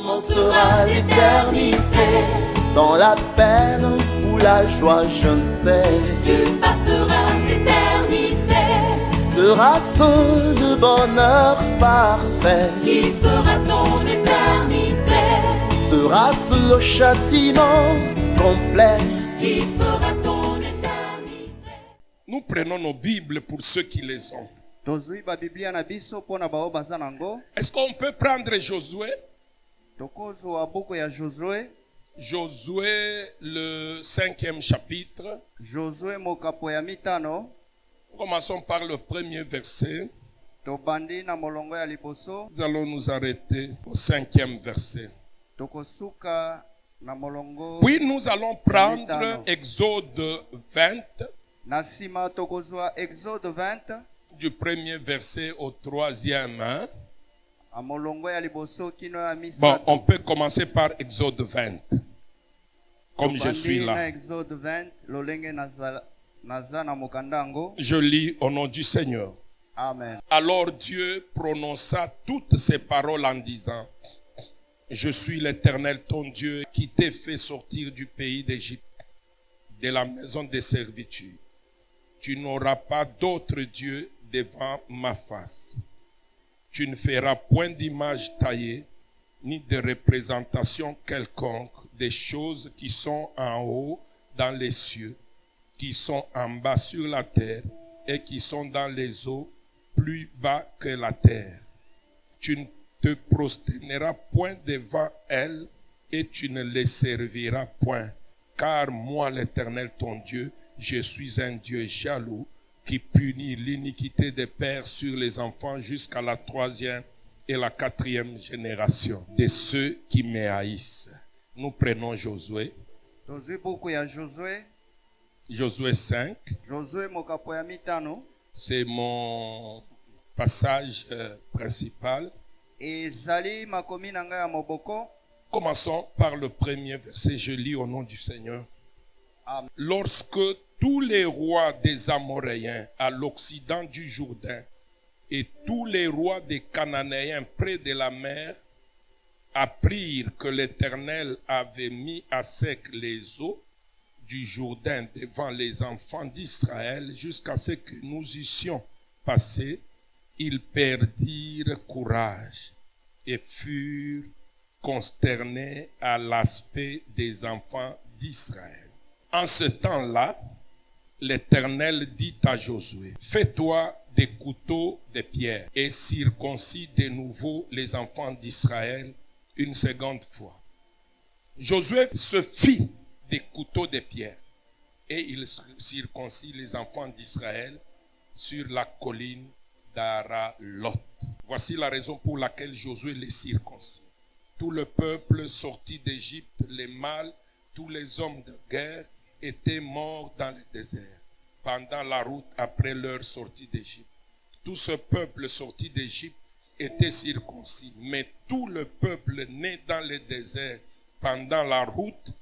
commencera l'éternité. Dans la peine ou la joie, je ne sais. Tu passeras l'éternité. Sera ce le bonheur parfait? Qui fera ton éternité? Sera-ce le châtiment complet? Qui fera ton éternité? Nous prenons nos Bibles pour ceux qui les ont. Est-ce qu'on peut prendre Josué? Josué, le 5e chapitre. Commençons par le premier verset. Nous allons nous arrêter au 5e verset. Puis nous allons prendre Exode 20. Du premier verset au 3e. Hein? Bon, on peut commencer par Exode 20. Comme je suis là. Je lis au nom du Seigneur. Amen. Alors Dieu prononça toutes ces paroles en disant: Je suis l'Éternel ton Dieu qui t'ai fait sortir du pays d'Égypte, de la maison de servitude. Tu n'auras pas d'autre Dieu devant ma face. Tu ne feras point d'image taillée, ni de représentation quelconque des choses qui sont en haut dans les cieux, qui sont en bas sur la terre et qui sont dans les eaux plus bas que la terre. Tu ne te prosterneras point devant elles et tu ne les serviras point, car moi l'Éternel ton Dieu, je suis un Dieu jaloux qui punit l'iniquité des pères sur les enfants jusqu'à la 3e et la 4e génération de ceux qui me haïssent. Nous prenons Josué. Josué 5. C'est mon passage principal. Commençons par le premier verset. Je lis au nom du Seigneur. Amen. Lorsque tous les rois des Amoréens à l'occident du Jourdain et tous les rois des Cananéens près de la mer apprirent que l'Éternel avait mis à sec les eaux du Jourdain devant les enfants d'Israël jusqu'à ce que nous eussions passé, ils perdirent courage et furent consternés à l'aspect des enfants d'Israël. En ce temps-là, l'Éternel dit à Josué: Fais-toi des couteaux de pierre et circoncis de nouveau les enfants d'Israël une seconde fois. Josué se fit des couteaux de pierre et il circoncit les enfants d'Israël sur la colline d'Aralot. Voici la raison pour laquelle Josué les circoncit. Tout le peuple sorti d'Égypte, les mâles, tous les hommes de guerre étaient morts dans le désert pendant la route après leur sortie d'Égypte. Tout ce peuple sorti d'Égypte était circoncis, mais tout le peuple né dans le désert pendant la route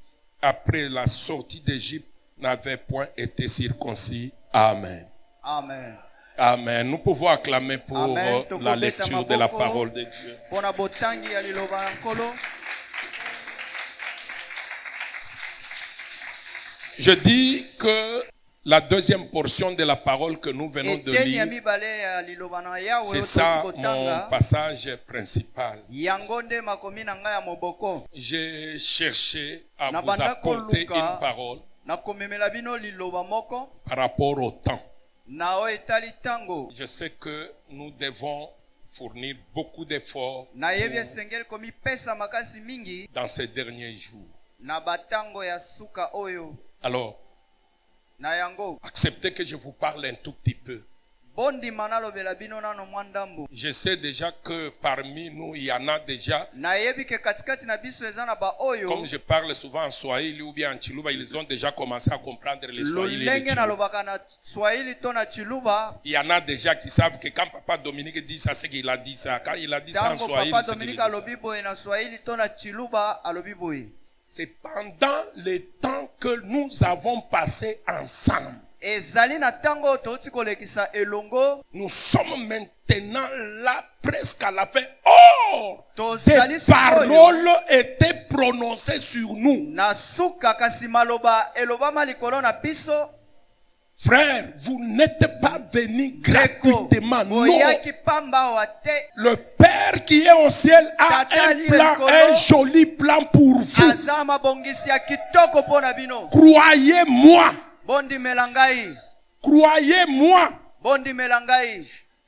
après la sortie d'Égypte n'avait point été circoncis. Amen. Amen. Amen. Nous pouvons acclamer pour Amen. La lecture de la parole de Dieu. Je dis que la deuxième portion de la parole que nous venons de lire, c'est ça mon passage principal. J'ai cherché à vous apporter une parole par rapport au temps. Je sais que nous devons fournir beaucoup d'efforts dans ces derniers jours. Alors, acceptez que je vous parle un tout petit peu. Je sais déjà que parmi nous, il y en a déjà, comme je parle souvent en Swahili ou bien en Chiluba, ils ont déjà commencé à comprendre le Swahili et le Chiluba. Il y en a déjà qui savent que quand Papa Dominique dit ça, c'est qu'il a dit ça. Quand il a dit ça en Swahili, c'est qu'il a dit ça. C'est pendant le temps que nous avons passé ensemble ezali na tango touti kolekisa elongo Nous sommes maintenant là, presque à la fin. Or, tozali des sikoyo paroles étaient prononcées sur nous. na suka kasi maloba elobama likolo na biso. Frère, vous n'êtes pas venus Ndeko, gratuitement. Non. boyaki pamba wa te. Le Père qui est au ciel a Tata un li plan, likolo. un joli plan pour vous. Aza mabongisi ya kitoko mpo na bino. Croyez-moi. Bondimela ngai, Croyez-moi. bondimela ngai.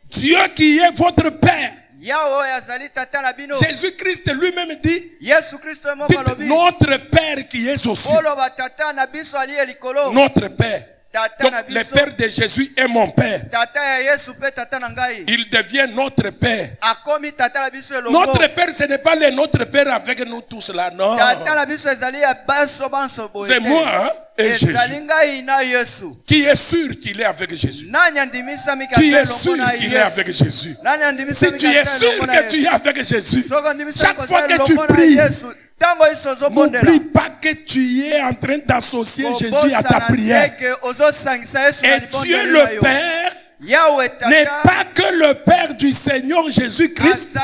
Dieu qui est votre Père. Yawe oyo azali tata na bino. Jésus-Christ lui-même dit, Yesu Kristo moko dites, alobi notre Père qui est au ciel. oloba tata na biso ali likolo. Notre Père. Tata Donc na le biso. Père de Jésus est mon Père. Tata ya Yesu pe tata na ngai. Il devient notre Père. Akomi tata na biso elongo. Notre Père, ce n'est pas le notre Père avec nous tous là, non. Tata na biso ezali ya baso banso boye. C'est moi hein, et Ezali Jésus. ngai na Yesu. Qui est sûr qu'il est avec Jésus. Nani andimisa mi Qui kata est sûr elongo na qu'il est avec Yesu. Jésus. Nani andimisa Si mi tu es kata sûr elongo na que tu Yesu. es avec Jésus, Soko andimisa chaque mi fois kata que tu elongo na pries, Yesu. Tango iso ozobondela. n'oublie pas que tu es en train d'associer Jésus à ta prière. Et Dieu le Père n'est pas que le Père du Seigneur Jésus-Christ,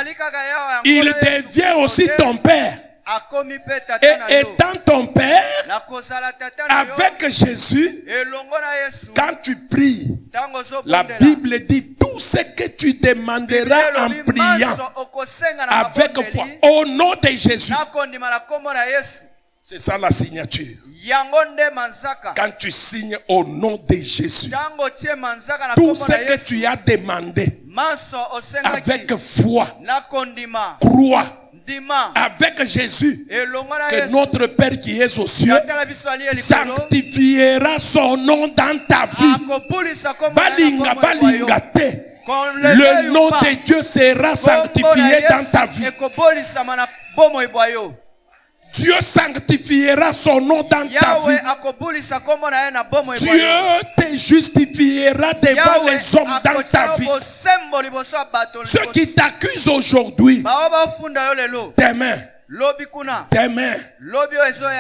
il devient aussi ton Père. Et étant ton Père, avec Jésus, quand tu pries, la Bible dit tout ce que tu demanderas en priant avec foi au nom de Jésus. C'est ça la signature. Quand tu signes au nom de Jésus, tout ce que tu as demandé avec foi, crois avec Jésus que notre Père qui est aux cieux sanctifiera son nom dans ta vie. Balinga, balinga te. Le nom de Dieu sera sanctifié dans ta vie. Dieu sanctifiera son nom dans ta vie. Dieu te justifiera devant les hommes dans ta vie. Ceux qui t'accusent aujourd'hui, demain, demain,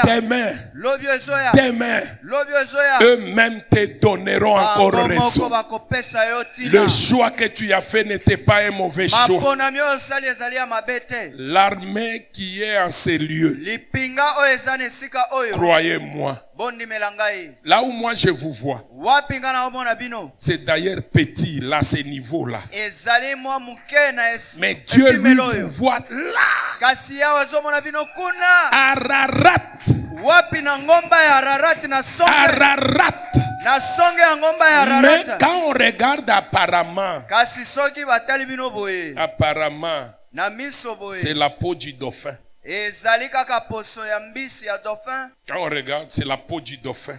demain, demain, eux-mêmes te donneront encore raison. Le choix que tu as fait n'était pas un mauvais choix. L'armée qui est en ces lieux, croyez-moi, là où moi je vous vois, c'est d'ailleurs petit, là, ce niveau-là. Mais Dieu lui vous voit là. Ararat. Ararat. Mais quand on regarde apparemment, c'est la peau du dauphin. Quand on regarde, c'est la peau du dauphin.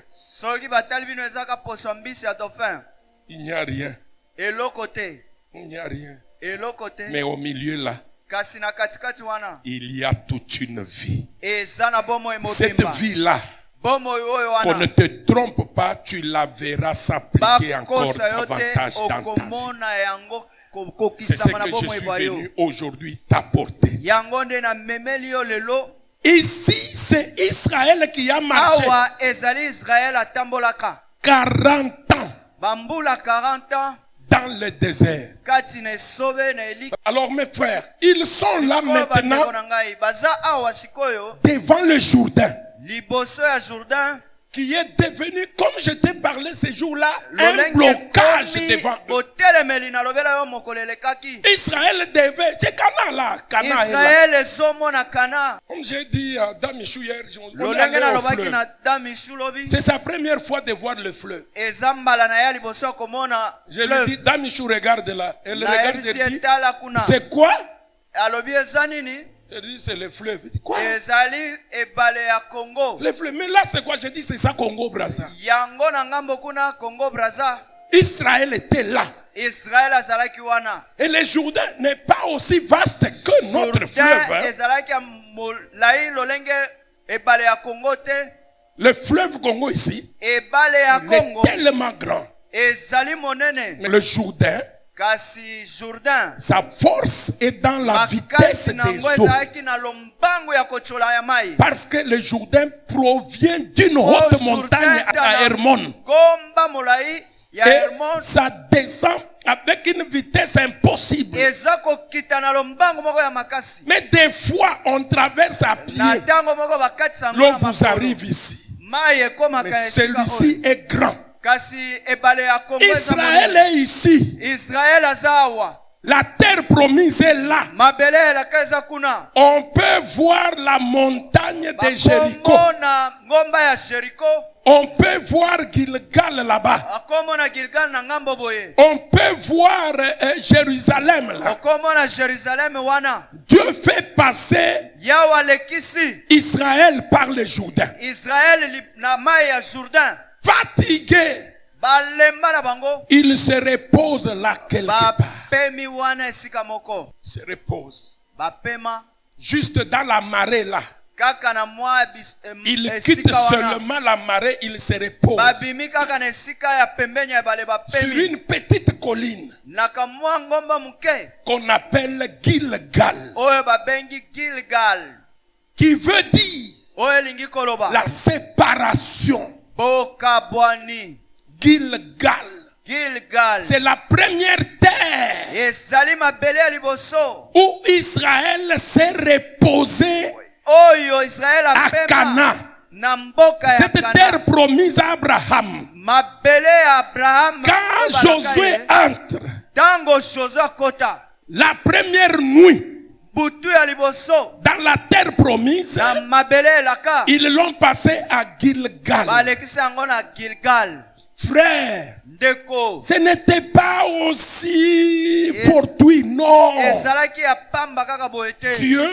Il n'y a rien. Il n'y a rien. Mais au milieu là, il y a toute une vie. Cette vie-là, qu'on ne te trompe pas, tu la verras s'appliquer encore davantage dans ta vie. C'est ce que je suis venu aujourd'hui t'apporter. Ici, c'est Israël qui a marché 40 ans dans le désert. Alors mes frères, ils sont là maintenant devant le Jourdain, qui est devenu, comme je t'ai parlé ce jour-là, un blocage devant eux. Israël devait, c'est Cana là, Cana est là. Comme j'ai dit à Damichou hier, on est allé au fleuve. C'est sa première fois de voir le fleuve. Je lui dis, Damichou, regarde là. Elle regarde et dit, c'est quoi? Je dis, c'est le fleuve. Je dis, quoi? Le fleuve. Mais là, c'est quoi? Je dis, c'est ça, Congo Brazza. Israël était là. Et le Jourdain n'est pas aussi vaste que notre fleuve. Le fleuve Congo ici, il est tellement grand. Mais le Jourdain kasi Jourdain sa force est dans la vitesse makasi des nango eaux. ezalaki na lombango ya kochola ya mai. Parce que le Jourdain provient d'une haute montagne à Hermon. Komba molai ya Et Hermon ça descend avec une vitesse impossible. eza kokita na lombango moko ya makasi. Mais des fois, on traverse à pied. Na tango moko bakatisa ngo L'eau na vous makolo. arrive ici. Mai ekomaka Mais esika oyo. celui-ci est grand. Kasi ebale ya Kongo eza Israël monene. est ici. Israël aza awa. La terre promise est là. Mabele elaka eza kuna. On peut voir la montagne de Jéricho. Bakomona ngomba ya Jericho. On peut voir Gilgal là-bas. Akomona Gilgal na ngambo boye. On peut voir Jérusalem là. Akomona Jérusalem wana. Dieu fait passer Yawa lekisi. Israël par le Jourdain. Israël na mai ya Jourdain. Fatigué, Balemba na bango. il se repose là quelque part. Bapemi wana esika moko. Se repose. Bapema. Juste dans la marée là. Kaka na mwa Il quitte esika wana. seulement la marée, il se repose. Babimi kaka na esika ya pembeni ya bale Sur bapemi. une petite colline Na kamwa ngomba muke. qu'on appelle Gilgal. Oyo babengi Gilgal. Qui veut dire Oyo lingi koloba. la séparation. Boka bwani. Gilgal. Gilgal. C'est la première terre Ezali mabele ya liboso. où Israël s'est reposé Oyo Israël à apema. Cana. Na mboka ya Cette Kana. terre promise à Abraham. Mabele ya Abraham. Quand Josué entre, Tango Josué kota. la première nuit Butu ya liboso. dans la terre promise, Na mabele elaka. ils l'ont passé à Gilgal. Balekisi yango na Gilgal. Frère, Ndeko. ce n'était pas aussi fortuit, non. Ezalaki ya pamba kaka boye te. Dieu,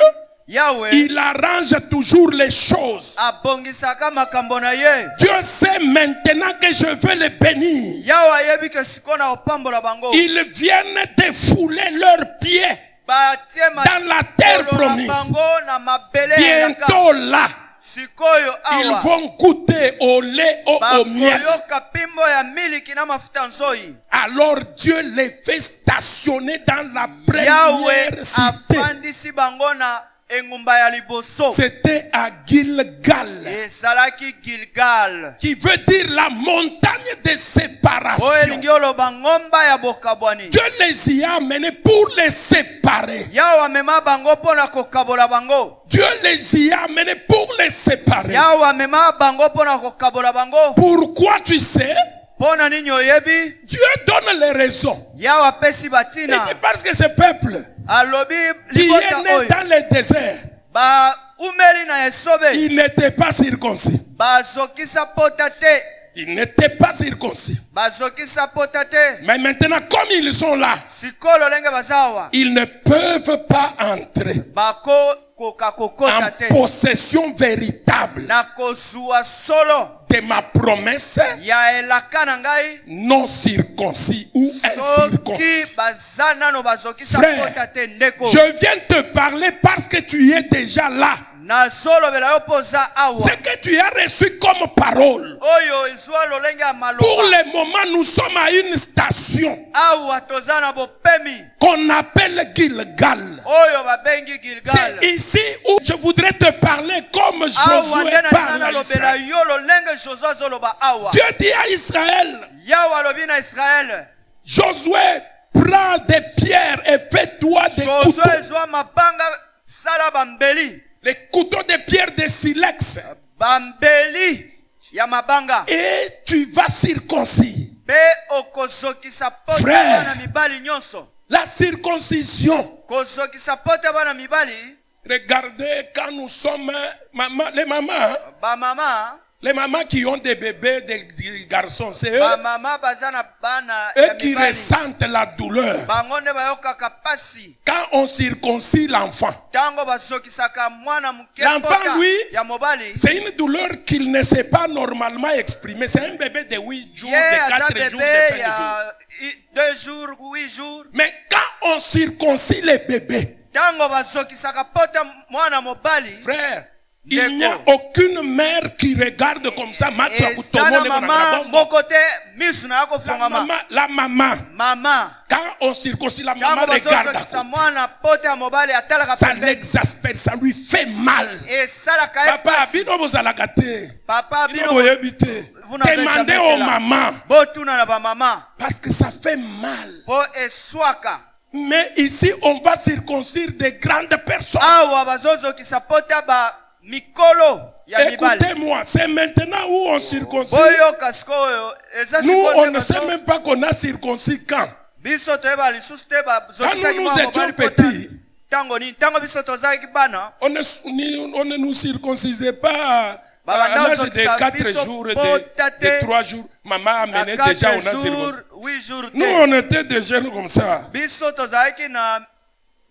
Yahweh. il arrange toujours les choses. Abongisaka makambo na ye. Dieu sait maintenant que je veux les bénir. Yahweh ayebi ke siko na opambola bango. Ils viennent défouler leurs pieds Batie dans la terre makolo na promise. bango na mabele elaka. Bientôt là, Sikoyo ils awa. vont goûter au lait, au miel. Bakoyoka pimbo ya miliki na mafuta nzoi. Alors Dieu les fait stationner dans la Yahweh première cité. afandisi bango na engumba ya liboso. C'était à Gilgal, Ezalaki Gilgal. qui veut dire la montagne de Oyo séparation. elingi oloba ngomba ya bokabwani. Dieu les y a amenés pour les séparer. Yahweh amema bango mpona kokabola bango. Dieu les y a amenés pour les séparer. Yahweh amema bango mpona kokabola bango. Pourquoi tu sais? Mpona nini oyebi? Dieu donne les raisons. Yahweh apesi Il batina. dit parce que ce peuple Alobi qui est libota né oyo. dans le désert, Ba umeli na esobe. il n'était pas circoncis. Bazokisa pota te. Il n'était pas circoncis. Bazokisa pota te. Mais maintenant, comme ils sont là, Sikolo lenge bazawa. ils ne peuvent pas entrer Bako koka kokota en te. possession véritable Na kozua solo. de ma promesse Ya elaka na ngai. non circoncis ou Soki incirconcis. bazana no bazokisa Frère, pota te ndeko. je viens te parler parce que tu es déjà là. Na solo bela yo poza awa. Ce que tu as reçu comme parole. Oyo ezwa lolenge ya maloba. Pour le moment, nous sommes à une station Awa tozana bopemi. qu'on appelle Gilgal. Oyo babengi Gilgal. C'est ici où je voudrais te parler comme Awa Josué ndena parle nana à lobela Israël. yo lolenge Josué zoloba awa. Dieu dit à Israël, Yawa lobi na Israël. Josué, prends des pierres et fais-toi des couteaux. Josué ezwa mabanga sala bambeli. Les couteaux de pierre de silex. Bambeli ya mabanga. Et tu vas circoncire. Pe okozokisa pota Frère. bana mibali nyonso. La circoncision. Kozokisa pota bana mibali. Regardez quand nous sommes, les mamans, Ba mama. les mamans qui ont des bébés, des garçons, c'est eux, Ba mama bazana bana ya eux qui mibali. ressentent la douleur. Bango nde bayokaka pasi. Quand on circoncit l'enfant, Tango bazokisaka mwana muke L'enfant, pota lui, ya mobali. c'est une douleur qu'il ne sait pas normalement exprimer. C'est un bébé de 8 jours, Ye de aza 4 jours, de bébé 5 jours. ya 2 jours, 8 jours. Mais quand on circoncit les bébés, Tango bazokisaka pota mwana mobali. frère, Il n'y a aucune mère qui regarde comme ça. Match à Ezana mama moko te misu na yako fongama. La maman. Mama. Quand on circoncise la maman, Tango regarde. bazosokisa mwana pote ya mobali atalaka Ça pembeni. l'exaspère, ça lui fait mal. Esalaka ye Papa, pasi. bino bozalaka te. Papa Bino bino boyebi te. vous n'avez Demandez jamais aux été là. mamans. Botuna na ba mama. Parce que ça fait mal. Po eswaka. Mais ici, on va circoncire des grandes personnes. Awa bazozokisa pote ba mikolo ya mibali. Écoutez-moi, c'est maintenant où on circoncise. Boyoka sikoyo eza Nous, sikoyo. on ne sait même pas qu'on a circoncis quand. Biso toyeba lisusu te bazokisa Quand nous étions petits, tango biso tozalaki bana on ne nous circoncisait pas Bah, à maintenant, l'âge on de s'est 4 mis au jours, potaté. de 3 jours. Maman a à amené déjà, on a 4 jours, circoncis. 8 jours Nous, te. on était des jeunes comme ça. Biso tozalaki na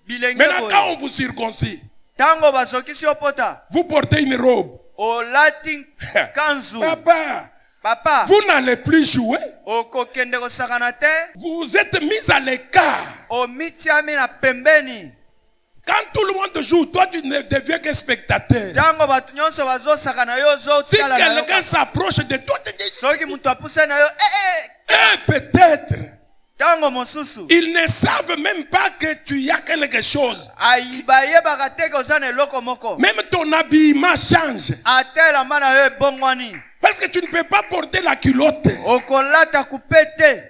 bilenge Maintenant, quand boye. on vous circoncis, Tango bazokisi yo pota vous portez une robe. olati kanzu. Papa, Papa vous n'allez plus jouer. okokende kosakana te Vous êtes mis à l'écart. omitiami na pembeni. Quand tout le monde joue, toi tu ne deviens que spectateur. Tango bato nyonso bazosakana yo Si ozotala na yo. quelqu'un s'approche de toi, tu dis, Soki mutu apuse na yo peut-être. tango mosusu Ils ne savent même pas que tu y as quelque chose. ayebaka te koza na eloko moko. Même ton habillement change. Atelamba na yo ebongwani. Parce que tu ne peux pas porter la culotte. Okolata kupe te.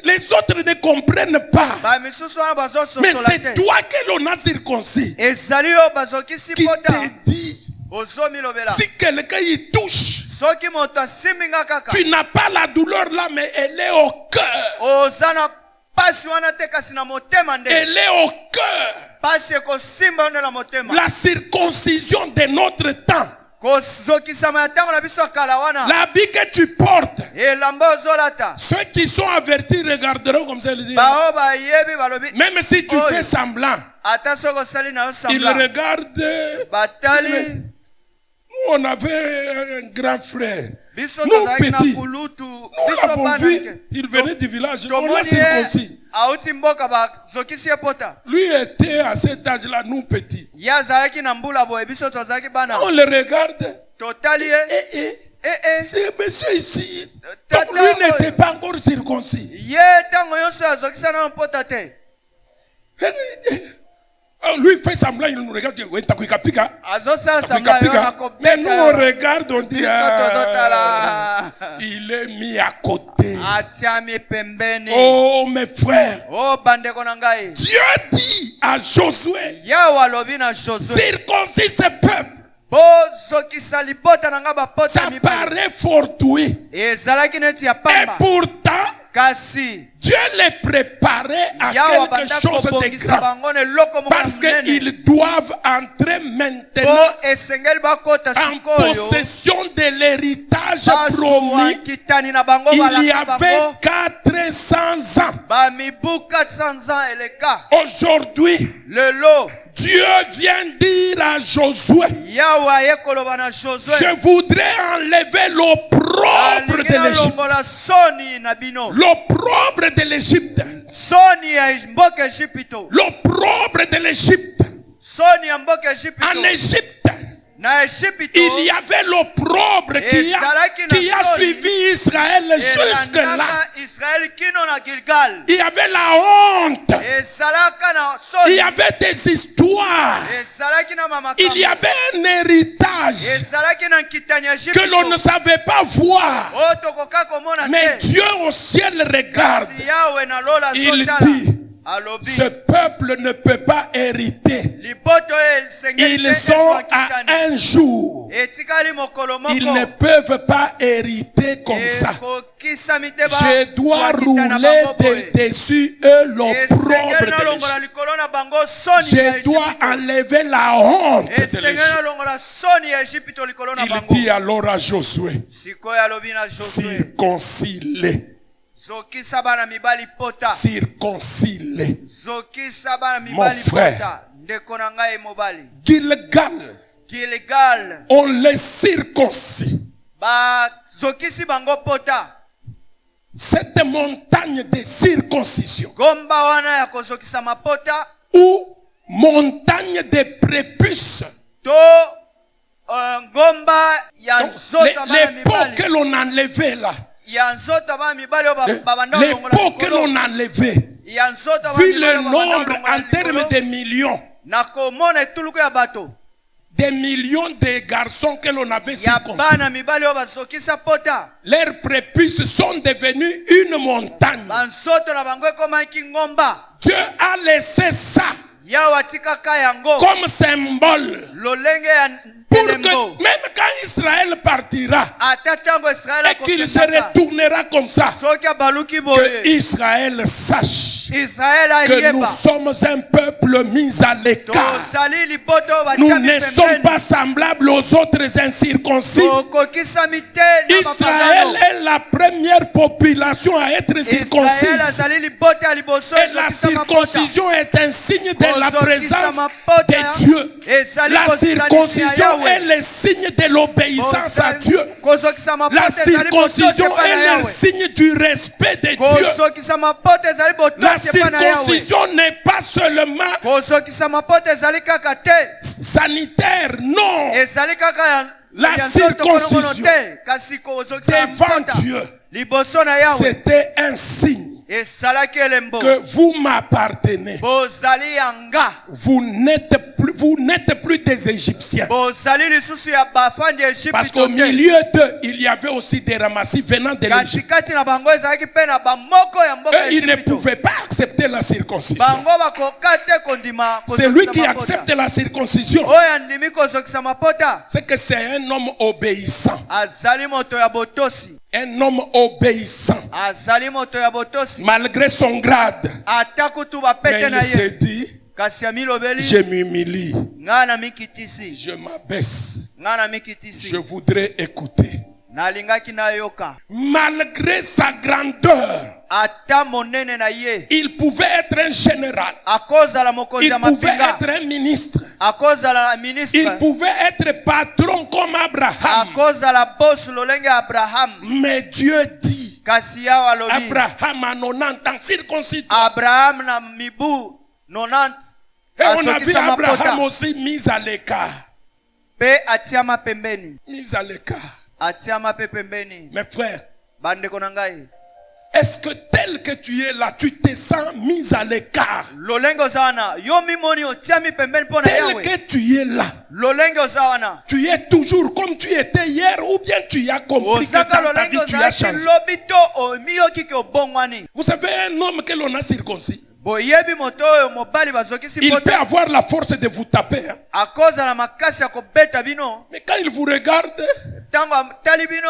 Les autres ne comprennent pas. Bamisusu wana Mais bazososola c'est te. toi que l'on a circoncis. Ezali yo bazokisi Qui pota. te dit, Ozomilobela. si quelqu'un y touche, Soki moto asimbi nga kaka. tu n'as pas la douleur là, mais elle est au cœur. Oza na pasi wana te kasi na motema nde. Elle est au cœur. Pasi ekosimba nde na motema. La circoncision de notre temps. Kozokisama ya tango na biso kala wana. L'habit que tu portes. Elamba ozolata. Ceux qui sont avertis regarderont comme ça. Bao bayebi balobi. Même si tu fais semblant, Ata soko sali na yo ils sambla. regardent. Batali. Nous, on avait un grand frère. Biso Nous, tozalaki na petits, kulutu. nous Biso l'avons bana vu. ke. Il venait du village. On l'a Tomoni circoncis. auti mboka bazokisi ye pota. Lui était à cet âge-là, nous petits. Ye azalaki na mbula boye biso tozalaki bana. On le regarde. Totali ye. C'est monsieur ici. Tata, Donc lui n'était pas encore circoncis. Ye tango nyonso azokisa na pota te. Lui fait semblant, il nous regarde. Oui, t'as pika. Azosala sambla yo na kobeta. Mais nous on regarde, on dit tozotala. il est mis à côté. Atiami pembeni. Oh mes frères, Oh bandeko na ngai. Dieu dit à Josué, Yawe alobi na Josué. circoncis ce peuple. Bozokisa libota na nga bapota Ça mibali. paraît fortuit. Ezalaki neti ya Et pamba. pourtant, Kasi Dieu les préparait à Yawe quelque banda chose de kobongisa grand. bango na eloko moko ya Parce munene. qu'ils doivent entrer maintenant Po esengeli bakota en sikoyo. possession de l'héritage Bazwa promis. kitani na bango Il y balaka avait bango. 400 ans. Bamibu 400 ans eleka. Aujourd'hui, Lelo Dieu vient dire à Josué, Yawe aye koloba na Josué. je voudrais enlever l'opprobre Alingi de na l'Égypte. longola soni na bino. L'opprobre de l'Égypte. Soni ya mboka Ejipito. L'opprobre de l'Égypte. Soni ya mboka Ejipito. En Égypte, Na Ejipito. il y avait l'opprobre qui a suivi Israël jusque-là. Israël kino na Gilgal. Il y avait la honte. Esalaka na Il y soni. avait des histoires. Esalaki na mamakambo. Il y avait un héritage Esalaki na nkitani ya Ejipito. que l'on ne savait pas voir. O tokoka komona Mais te. Dieu au ciel regarde. Si Yawe na lola Il zotala. dit, Alobi. ce peuple ne peut pas hériter. Lipoto esengeli te Ils sont ezwa à kitani. un jour. Etikali mokolo moko. Ils ne peuvent pas hériter comme ça. Ekokisami te ba- Je dois zwa kitani na rouler bango boye. dessus eux l'opprobre Esengeli de na longola l'Égypte. likolo na bango soni ya Je dois Ejipito. enlever la honte de Esengeli na l'Égypte. longola soni ya Ejipito likolo na Il bango. dit alors à Josué, Sikoyo alobi na Josué. circoncile-les, Zokisa bana mibali pota. circoncile-les. Zokisa bana mibali frère. pota. Ndeko na ngai mobali. Gilgal, Gilgal. on les circoncis. Ba zokisi bango pota. Cette montagne de circoncision Gomba wana ya kozokisa mapota. ou montagne de prépuces To ngomba ya Donc, nzoto ya bana les pots que mibali l'on enlevait là, ya nzoto ya bana mibali oyo babanda les kolongola pots que likolo. l'on enlevait, Ya nzoto ya bana vu mibali le oyo babanda nombre kolongola en termes likolo. de millions, Na komona etuluku ya bato des millions de garçons que l'on avait ya circoncis, bana mibali oyo bazokisa pota leurs prépuces sont devenues une montagne. banzoto na bango ekomaki ngomba. Dieu a laissé ça Yawe atikaka yango comme symbole lolenge ya pour que elembo même quand Israël partira ata ntango Israele et qu'il se akokendaka retournera comme ça, soki abaluki que boye Israël sache Israele que nous ayeba sommes un peuple mis à l'écart. tozali liboto oyo Nous batiami ne sommes pembeni pas semblables aux autres incirconcis. tokokisami te na Israël bapagano. est la première population à être Israele circoncise. azali liboto ya liboso Et la ezokisama pota. circoncision est un signe de la présence Pota. de Dieu. Ezali La kosalisi ya circoncision Yahweh. est le signe de l'obéissance à Dieu. kozokisama La pota ezali circoncision botosi epai na est le Yahweh. signe du respect de Dieu. kozokisama pota ezali La botosi epai na Yahweh. circoncision n'est pas seulement kozokisama pota ezali kaka te sanitaire, non. ezali kaka La ya nzoto konokono circoncision te kasi kozokisama Devant pota Dieu, liboso na Yahweh c'était un signe esalaki elembo que vous m'appartenez. bozali yanga Vous n'êtes plus des Égyptiens. bozali lisusu ya bafandi ya Parce Egypte qu'au te. milieu d'eux, il y avait aussi des ramassis venant de l'Égypte. katikati na bango ezalaki mpe na bamoko ya mboka ya Eux, ils ne Ejipito. pouvaient pas accepter la circoncision. bango bakoka te kondima C'est lui qui kozokisa accepte mapota. la circoncision. oyo andimi kozokisa mapota C'est que c'est un homme obéissant. azali moto ya botosi Un homme obéissant. azali moto ya botosi Malgré son grade. ata kutu Mais bapete na il s'est ye dit, kasi amilobeli je m'humilie. ngai na mikitisi Je m'abaisse. ngai na Je mikitisi voudrais écouter. nalingaki nayoka Malgré sa grandeur, ata monene na ye il pouvait être un général. akozala mokonzi Il ya pouvait mapinga être un ministre. akozala Il ministre pouvait être patron comme Abraham. akozala bosi lolenge ya abraham Mais Dieu dit, kasi yawe alobi Abraham a 90 ans, circoncis. abraham na mibu 90 Et on a vu asokisa Abraham mapota aussi mis à l'écart. mpe atiama pembeni Mis à l'écart. atiama mpe pembeni Mes frères, bandeko na ngai est-ce que tel que tu es là, tu te sens mis à l'écart? lolenge oza wana yo mimoni otiami pembeni mpo na Tel yawe que tu es là, lolenge oza wana tu es toujours comme tu étais hier ou bien tu as compris que ozaka dans ta lolenge vie tu as ozalaki changé. lobi to omiyokiki obongwani Vous savez, un homme que l'on a circoncis, boyebi moto oyo mobali bazokisi il peut pota avoir la force de vous taper. Hein. akozala makasi ya kobeta bino Mais quand il vous regarde, ntango atali bino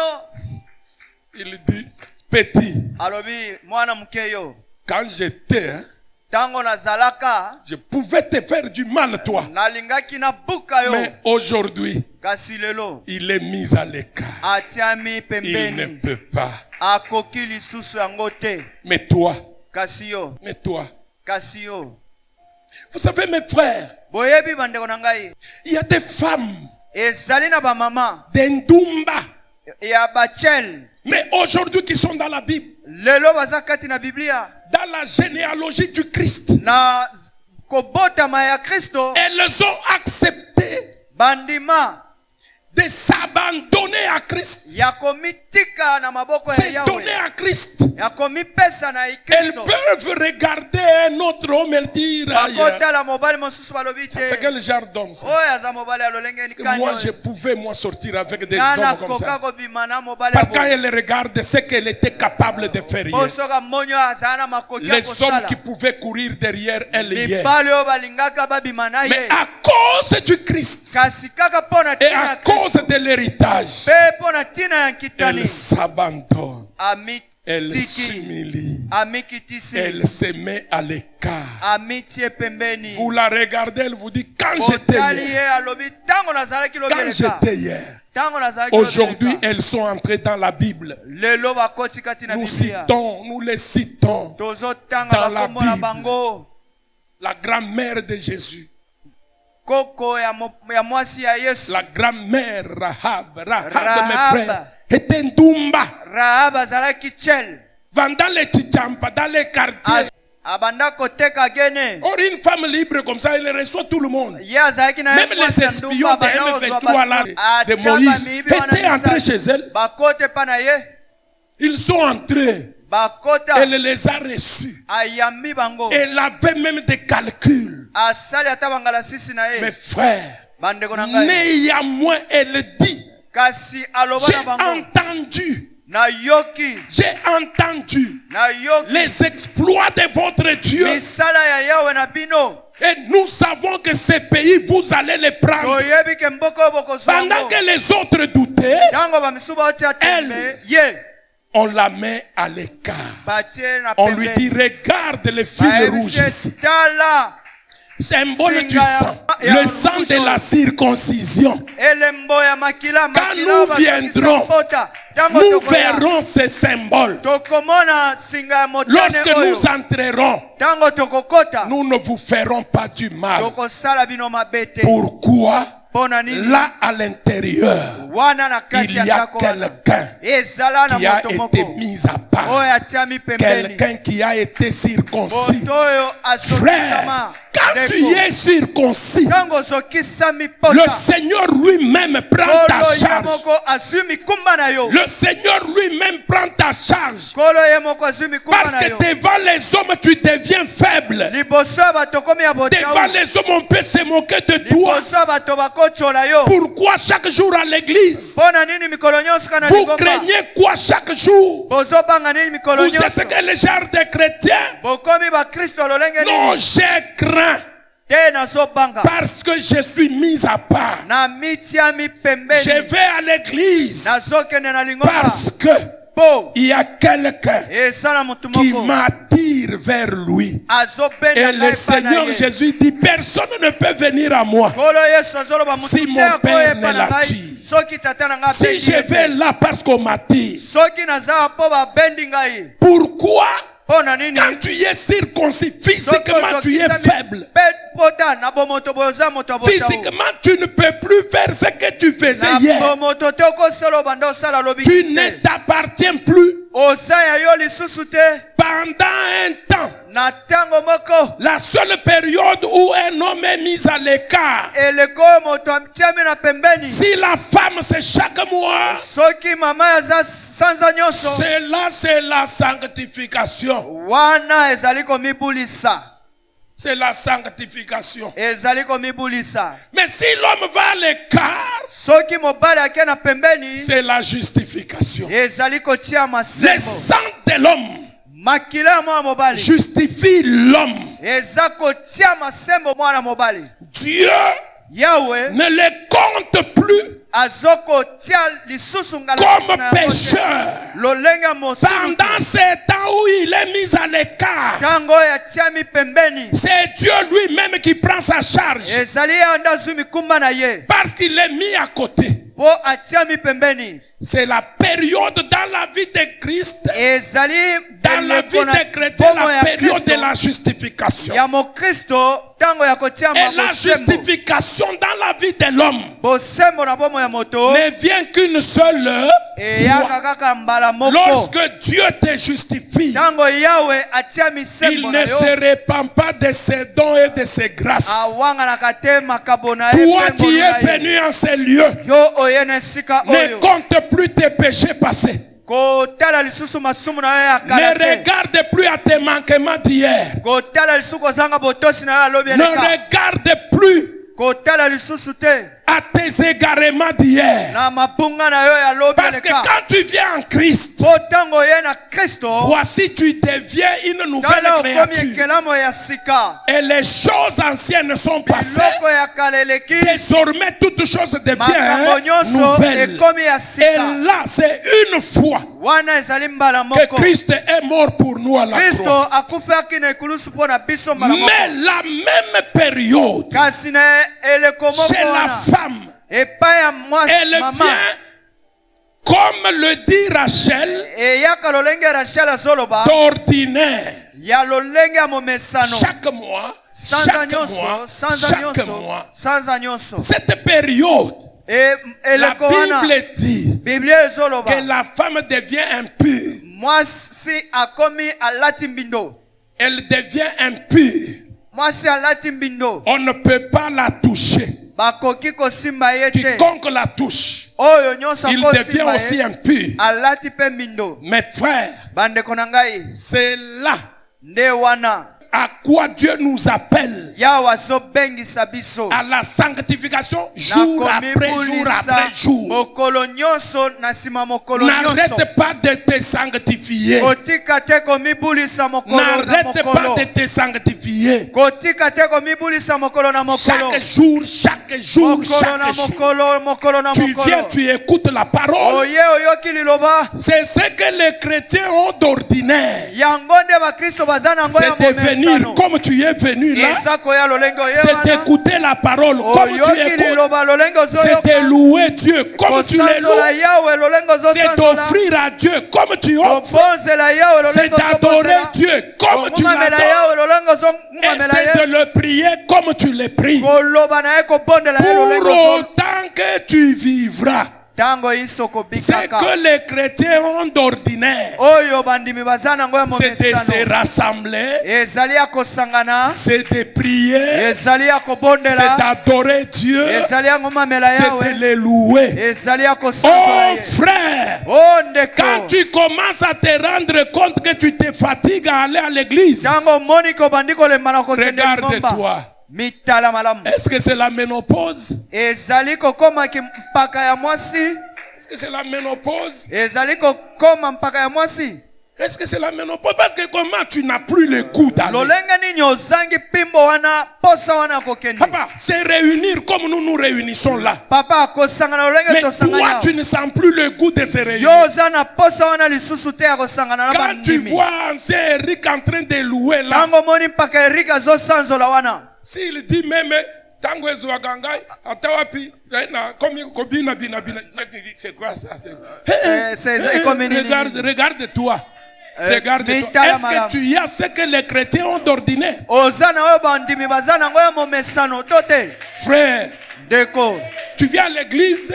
il dit, petit, alobi mwana moke yo quand j'étais, hein, ntango nazalaka je pouvais te faire du mal, toi. nalingaki nabuka yo Mais aujourd'hui, kasi lelo il est mis à l'écart. atiami Il ne pembeni peut pas. akoki lisusu yango te Mais toi, kasi yo mais toi. kasi yo Vous savez, mes frères, boyebi bandeko na ngai il y a des femmes, ezali na bamama des Ndumba, ya bachel mais aujourd'hui qui sont dans la Bible, lelo baza kati na biblia dans la généalogie du Christ. na kobotama ya kristo Elles ont accepté bandima de s'abandonner à Christ. ya komitika na maboko ya C'est yawe donner à Christ. ya komipesa na Elles kristo peuvent regarder un autre homme et dire, aïe, bakotala mobali mosusu balobi te c'est quel genre d'homme ça? oyo aza mobali ya lolenge Parce que moi, je nikani pouvais moi sortir avec des nga hommes comme nakoka ça. kobima na mobali Parce que quand ya elle regarde ce qu'elle était capable de faire bo hier. soka monyo azala na makoki ya Les hommes kosala qui pouvaient courir derrière elle hier. mibali oyo balingaka babima na Mais ye à cause du Christ kasi kaka mpo na et ntina à ya cause kristo de l'héritage, mpe mpo na ntina ya nkitani elle s'abandonne, elle amitiki s'humilie, amikitisi elle se met à l'écart. amitie pembeni Vous la regardez, elle vous dit, quand j'étais botali ye hier, alobi ntango nazalaki quand lobeleka j'étais hier, ntango nazalaki aujourd'hui lobeleka elles sont entrées dans la Bible. lelo bakoti kati na Nous biblia citons, nous les citons. tozotanga dans la bakombo na Bible. bango La grand-mère de Jésus, koko ya mwasi ya yesu la grand-mère Rahab, Rahab, Rahab. mes frères, était Ndumba. rahab azalaki chel Dans les Tchitchampa, dans les quartiers, abanda koteka gene. Or, une femme libre comme ça, elle reçoit tout le monde. Ye azalaki na Même les espions de M23 là, de Moïse, étaient entrés chez elle. bakote pa na ye Ils sont entrés. bakota Elle les a reçus. ayambi bango Elle avait même des calculs. asali ata bangala sisi na Mes ye frères, bandeko na ngai néanmoins, elle dit, kasi aloba j'ai na bango entendu, na yoki les exploits de votre Dieu. misala ya yawe na bino Et nous savons que ces pays, vous allez les prendre. toyebi ke mboka oyo bokozwa Pendant yango. que les autres doutaient, ntango bamisuba otia tembe ye on la met à l'écart. batie na On lui dit, pembeni regarde le fil rouge ici. tala Symbole du sang. Le sang de la circoncision. elembo ya makila Quand makila nous bazalisa viendrons, mpota. Ntango nous tokoya, verrons ces symboles. tokomona singa ya motane Lorsque oyo nous entrerons, ntango tokokota nous ne vous ferons pas du mal. tokosala bino mabe te. Pourquoi? Mpo na nini Là à l'intérieur, wana na kati il ya y a ndako wana quelqu'un ezala na qui a moto été moko mis à part. oyo atiami pembeni Quelqu'un qui a été circoncis. moto oyo Frère, asokisama quand tu es circoncis, ntango osokisami le pota Seigneur lui-même prend ta kolo ye charge. moko azwi mikumba na yo Le Seigneur lui-même prend ta charge. kolo ye moko azwi mikumba Parce na que yo devant les hommes, tu deviens faible. liboso ya bato komi ya Devant botiau les hommes, on peut se moquer de toi. liboso ya bato bakotiola yo Pourquoi chaque jour à l'église? mpo na nini mikolo nyonso kana Vous lingomba craignez quoi chaque jour? bozobanga nini mikolo Vous êtes nyonso quel genre de chrétien? bokomi bakristo lolenge Non, nini j'ai craint te nazobanga parce que je suis mis à part. na mitiami Je pembeni vais à l'église nazokende na lingomba parce que po il y a quelqu'un eza na motu qui moko m'attire vers lui. azobenda Et le ngai pa na Seigneur ye Jésus dit, personne ne peut venir à moi kolo yesu azoloba motu si te mon père akoyepa ne na ngai l'attire. soki tata na ngai Si abendi je ye vais te. là parce qu'on m'attire. soki naza mpo babendi ngai Pourquoi? mpo na nini Quand tu es circoncis, physiquement tu es faible. pe pota na bomoto boza moto ya botao Physiquement, tu ne peux plus faire ce que tu faisais na hier. bomoto te okosala obanda osala lobi Tu ne t'appartiens plus. oza ya yo lisusu te Pendant un temps, na ntango moko la seule période où un homme est mis à l'écart, eleko oyo moto atiami na pembeni si la femme c'est chaque mois, soki mama aza sanza nyonso cela c'est la sanctification. wana ezali komibulisa C'est la sanctification. ezali komibulisa Mais si l'homme va à l'écart, soki mobali ake na pembeni c'est la justification. ezali kotia Le masembo sang de l'homme makila ya mwana mobali justifie l'homme. eza kotia masembo mwana mobali Dieu yawe ne le compte plus azokotia lisusu ngala comme na yango te. pécheur. lolenge ya mosulu Pendant ces temps où il est mis à l'écart, ntango oyo atiami pembeni c'est Dieu lui-même qui prend sa charge. ezali ye nde azwi mikumba na ye Parce qu'il est mis à côté. mpo atiami pembeni C'est la période dans la vie de Christ, ezali dans la vie eleko na des chrétiens, bongo la ya période de Kristo la justification. ya mokristo ntango ya kotia Et la bosembo justification dans la vie de l'homme bosembo na bomo ya moto ne vient qu'une seule eyaka fois. kaka mbala moko Lorsque Dieu te justifie, ntango yawe atia il misembo na ne yo se répand pas de ses dons et de ses grâces. awanganaka te makabo na ye Toi mpe qui ngolu es na ye. venu en ces lieux, yo oye na esika ne oyo compte plus tes péchés passés. kotala lisusu masumu na yo ya Ne kala te regarde plus à tes manquements d'hier. kotala lisusu kozanga botosi na yo alobi Ne eleka regarde plus kotala lisusu te à tes égarements d'hier. na mabunga na yo ya lobi Parce que eleka quand tu viens en Christ, mpo ntango oye na kristo voici tu deviens une nouvelle tala okomi créature. ekelamo ya sika Et les choses anciennes sont passées. biloko ya kala eleki Désormais, toutes choses makambo deviennent nyonso nouvelles. ekomi ya Et sika là, c'est une fois wana ezali mbala que moko Christ est mort pour nous à la kristo croix. akufaki na ekulusu mpo na biso mbala moko Mais la même période, kasi na eleko moko chez la wana femme, epai ya mwasi elle mama vient, comme le dit Rachel, eyaka lolenge ya rachel azoloba d'ordinaire. ya lolenge ya momesano Chaque mois, sanza chaque nyonso mois, sanza chaque nyonso mois. sanza nyonso Cette période, la eleko wana Bible dit biblia ezoloba que la femme devient impure. mwasi akomi alati mbindo elle devient impure. mwasi alati mbindo On ne peut pas la toucher. bakoki kosimba ye te Quiconque la touche, oyo nyonso il devient akosimba aussi ye impur. alati mpe mbindo. Mes frères, Bandeko na ngai c'est là nde wana à quoi Dieu nous appelle. yawe azobengisa biso À la sanctification na jour après jour komibulisa après jour. mokolo nyonso na nsima mokolo nyonso. N'arrête pas de te sanctifier. Kotika te komibulisa mokolo na N'arrête pas mokolo. de te sanctifier. Kotika te komibulisa mokolo na mokolo. Chaque jour, chaque jour, Mokolo na chaque jour. mokolo, mokolo na Tu viens, mokolo. tu écoutes la parole. Oye oyoki liloba. C'est ce que les chrétiens ont d'ordinaire. Yango nde bakristo baza na ngo ya C'est de venir momesano. comme tu es venu là. Eza koya lolenge oye C'est wana. d'écouter la parole comme tu Oyoki écoutes. liloba lolenge C'est ozoyoka. de louer Dieu comme tu le Kosanzola loues. yawe lolenge C'est ozosanzola. d'offrir à Dieu comme tu offres. Kobonzela yawe C'est lolenge d'adorer ozobonzela. Dieu comme tu Komumamela l'adores. yawe lolenge Et ozomumamela c'est ye. de le prier comme tu le pries. Koloba na ye kobondela ye lolenge Pour ozo. autant que tu vivras. Tango iso C'est kobikaka. que les chrétiens ont d'ordinaire. Oyo bandimi baza na ngo ya C'est de se momesano. rassembler. Ezali ya kosangana. C'est de prier. Ezali ya C'est kobondela. d'adorer Dieu. Ezali ya ngomamela C'est yawe. de le louer. Ezali ya kosanzola Oh ye. frère, Oh ndeko. quand tu commences à te rendre compte que tu te fatigues à aller à l'église, Tango moni ko bandiko le mana ko kende ngomba. regarde-toi. Mitala malamu. Est-ce que c'est la ménopause? Ezali kokoma mpaka ya mwasi. Est-ce que c'est la ménopause? Ezali kokoma mpaka ya mwasi. Est-ce que c'est la ménopause? Parce que comment tu n'as plus le goût d'aller? Lolenge nini ozangi pimbo wana posa wana kokende. Papa, c'est réunir comme nous nous réunissons là. Papa kosangana lolenge Mais tosangana. toi, tu ne sens plus le goût de se réunir. Yo zana posa wana lisusu te ya kosangana na Quand tu bandimi. vois ancien Eric en train de louer là, Tango moni mpaka Erika zo sanzola wana. s'il dit même tango ezwaka ngai ata wapi na komi kobina bina bina, c'est quoi ça? Regarde-toi. Regarde-toi. Est-ce que tu as ce que les chrétiens ont d'ordinaire? Ozana oyo bandimi bazana ngo ya momesano tote. Frère, Deko. tu viens à l'église,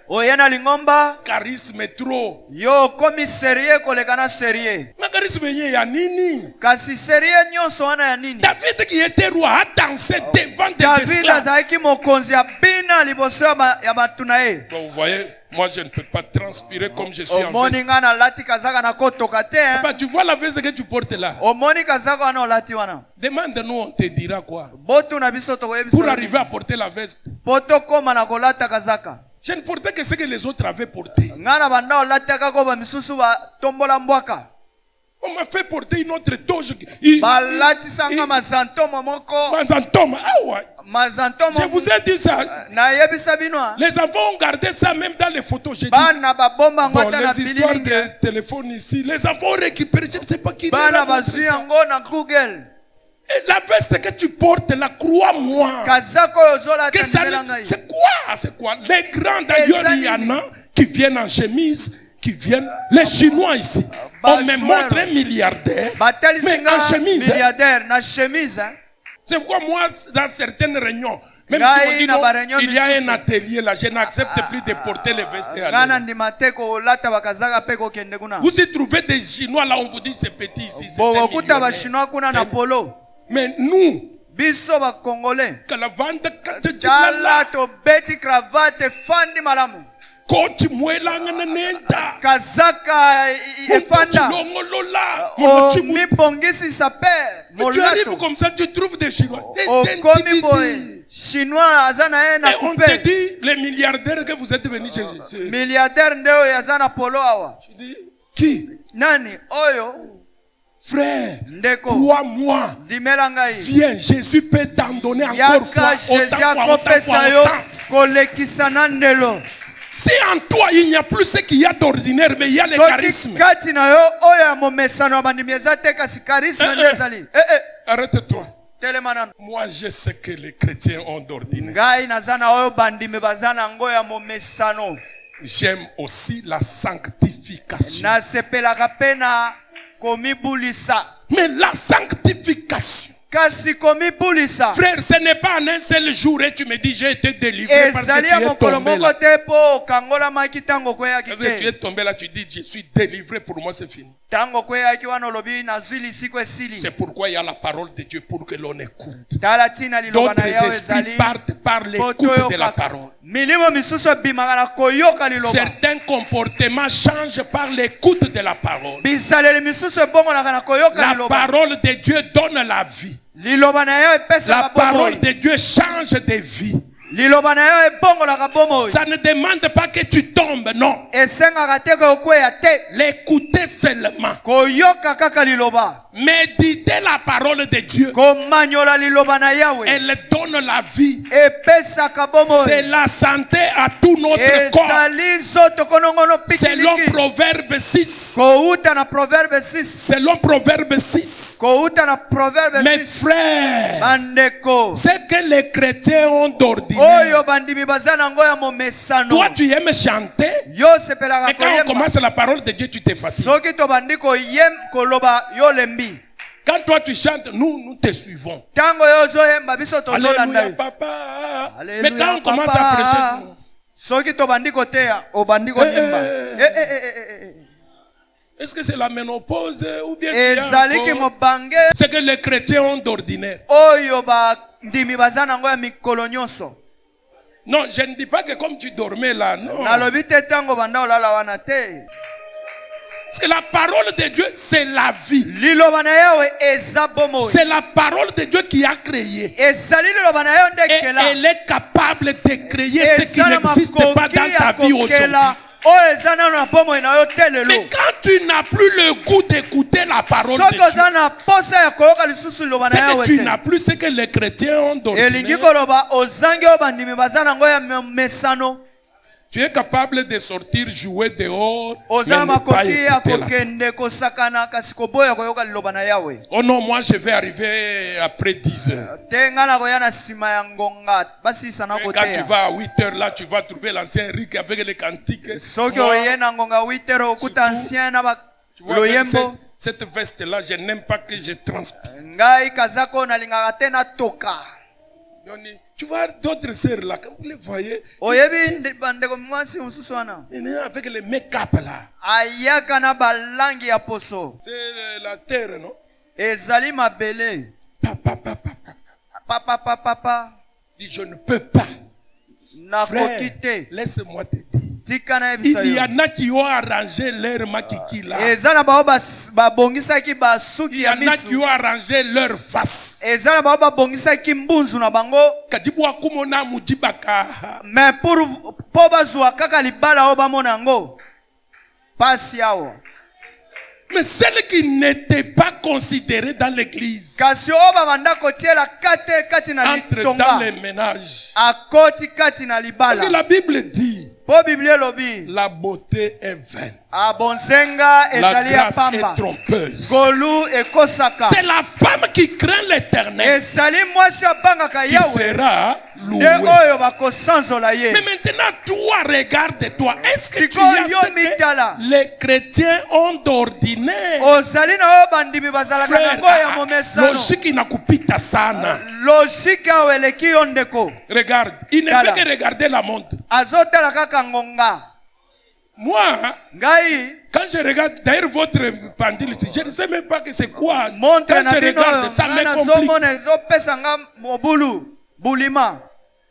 Oyena lingomba. charisme trop. Yo komi serie kolekana serie. Mais charisme y a nini? Kasi serie nyonso wana ya nini? David qui était roi a dansé devant des David esclaves. azalaki mokonzi ya bina liboso ya batuna ye. Bon, vous voyez, moi je ne peux pas transpirer comme je suis en Omoni veste. nga na lati kazaka na kotoka te. Papa, tu vois la veste que tu portes là. Omoni kazaka wana olati wana. Demande-nous, on te dira quoi. Botu na biso tokoyebisa. Pour arriver à porter la veste. Poto koma na kolata kazaka. Je ne portais que ce que les autres avaient porté. Nga na banda olataka ko ba misusu ba tombola mbwaka. On m'a fait porter une autre toge. Balatisanga mazantomo moko. Mazantomo. Je vous ai dit ça. Na yebisa binoa. Les enfants ont gardé ça même dans les photos. J'ai dit. Bana babomba Bon, ngota na les histoires bilingi. de téléphone ici. Les enfants ont récupéré. Je ne sais pas qui. Bana leur a montré bazui ça. yango na Google. Et la veste que tu portes là, crois-moi. Kazako yozola Que ça tandela ne- ngai. C'est quoi? C'est quoi? Les grands d'ailleurs, il y en a qui viennent en chemise. Qui viennent, les Chinois ici, on me montre un milliardaire, Batali mais singa en chemise. Hein. milliardaire na chemise. Hein. C'est pourquoi moi, dans certaines réunions, même Ngai si on dit na non, baréunion il y a misusu. un atelier là, je n'accepte plus de porter les vestes. et aller. Ngana ndima te kolata bakazaka pe kokende kuna. Vous y trouvez des Chinois là, on vous dit c'est petit ici, c'est un Bokokuta ba millionnaire. chinois kuna na C'est- polo. Mais nous, Biso ba congolais. que la vente Tala to beti cravate fandi malamu. coach mwelanga na nenda. Kazaka efanda. O mi bongisi sape. Mais tu arrives Molato. comme ça, tu trouves des Chinois. Des O komi boy. individus. Chinois azana ye na Et on te coupe. dit, les milliardaires que vous êtes venus chez Milliardaire ndeo yazana polo awa. Tu dis, qui? Nani oyo Frère, ndeko. crois-moi. Dimela ngai. Viens, Jésus peut t'en donner encore Yaka fois, Jésus autant, akopesa yo autant. kolekisa na ndelo. Si en toi il n'y a plus ce qu'il y a d'ordinaire, mais il y a le Soki charisme. kati na yo oyo ya momesano ya bandimi eza te kasi charisme nde ezali. Arrête-toi. Telema nano. Moi, je sais que les chrétiens ont d'ordinaire. Ngai naza na oyo bandimi baza na ngo ya momesano. J'aime aussi la sanctification. Nasepelaka pe na komibulisa. Mais la sanctification, kasi komibulisa Frère, ce n'est pas en un seul jour et tu me dis j'ai été délivré parce que ezali tu ya es mokolo tombé moko là. te mpo okangolamaki ntango okweyaki Parce que tu te es tombé là, tu dis je suis délivré, pour moi c'est fini. ntango okweyaki wana olobi nazwi lisiko esili C'est pourquoi il y a la parole de Dieu pour que l'on écoute. tala ntina liloba na D'autres yawe esprits ezali partent par po l'écoute de la toyokaka. parole. milimo misusu ebimaka na koyoka liloba Certains comportements changent par l'écoute de la parole. bisaleli misusu ebongolaka na koyoka La liloba parole de Dieu donne la vie. liloba na yo La epesaka parole bomoi de Dieu change des vies. liloba na yo ebongolaka bomoi Ça ne demande pas que tu tombes, non. esengaka te kokweya te L'écouter seulement. koyoka kaka liloba Méditer la parole de Dieu. komanyola liloba na yawe Elle donne la vie. epesaka C'est bomoi la santé à tout notre corps. ezali nzoto konongono Selon pikiliki Proverbe 6. kouta na proverbe 6 Selon Proverbe 6. kouta na proverbe Mes 6 frères, bandeko ce que les chrétiens ont d'ordinaire. oyo bandimi baza nango ya momesano Toi, tu aimes chanter. yo sepelaka Mais quand on koyemba commence la parole de Dieu, tu te fatigues. soki tobandi koloba yo lembi Quand toi tu chantes, nous te suivons. ntango yo ozoyemba biso tozolanda Alléluia, yo papa. Alléluia, Mais quand on commence papa. à prêcher, soki tobandi koteya obandi koyemba est-ce que c'est la ménopause ou bien tu es ezaliki encore... mobange Ce que les chrétiens ont d'ordinaire. oyo bandimi baza nango ya mikolo nyonso Non, je ne dis pas que comme tu dormais là, non. nalobi te ntango banda olala wana te Parce que la parole de Dieu, c'est la vie. liloba na yawe eza bomoi C'est la parole de Dieu qui a créé. ezali liloba na yo nde Et ekela elle est capable de créer ce qui eza na n'existe pas makoki dans ya ta vie aujourd'hui. kokela oyo eza nano na bomoi na yo te lelo Mais quand tu n'as plus le goût d'écouter la parole de soki Dieu, oza na posa ya koyoka lisusu liloba c'est na yawe que tu te n'as plus ce que les chrétiens ont elingi d'ordinaire. koloba ozangi oyo bandimi baza nango ya mesano Tu es capable de sortir, jouer dehors, oza na mais ne pas makoki ya écouter la- kokende kosakana kasi koboya koyoka liloba na yawe Oh non, moi je vais arriver après 10 heures. te ngai nakoya na nsima ya ngonga basilisa na Et quand tu koteya vas à 8 heures là, tu vas trouver l'ancien Rick avec les cantiques. soki Moi, oye na ngonga 8 heures okuta Surtout, ancien na tu vois, avec loyembo cette veste-là, je n'aime pas que je transpire. ngai kazako nalingaka te natoka Tu vois d'autres sœurs là, quand vous les voyez, oyebi bandeko mwasi mosusu wana avec les make-up là. ayaka na balangi ya poso C'est la terre, non? ezali mabele Papa, papa, papa. papapapapa Dis, je ne peux pas. nakoki Frère, te laisse-moi te dire. tika nayebisa Il y yo en a qui ont arrangé leur makiki là. eza na bao babongisaki Il basuki y ya en a qui misu ont arrangé leur face. eza na bao babongisaki mbunzu na bango Kadibu akumona mujibaka. mais mpo bazwa kaka libala oyo bamona yango pasi awa Mais celles qui n'étaient pas considérées dans l'église, kasi oyo babanda kotiela kate kati na entrent dans litonga les ménages. akoti kati na Parce que libala la Bible dit, mpo biblia elobi la beauté est vaine. abonzenga La ezali ya grâce est pamba trompeuse. golu ekosaka C'est la femme qui craint l'éternel ezali mwasi abangaka qui yawe sera nde louée. oyo bakosanzola ye Mais maintenant, toi, regarde-toi. Est-ce que tu Sikoyo as ce mitala. que les chrétiens ont d'ordinaire? ozali na oyo bandimi bazalaka Frère, nango ya momesano logique inakupita sana. logike awo eleki yo ndeko Regarde, il ne Tala. fait que regarder la montre. azotala kaka ngonga Moi, ngai quand je regarde, d'ailleurs votre pendule, je ne sais même pas que c'est quoi. montre Quand na je bino regarde, oyo ça me ngai complique. nazomona ezopesa nga mobulu bulima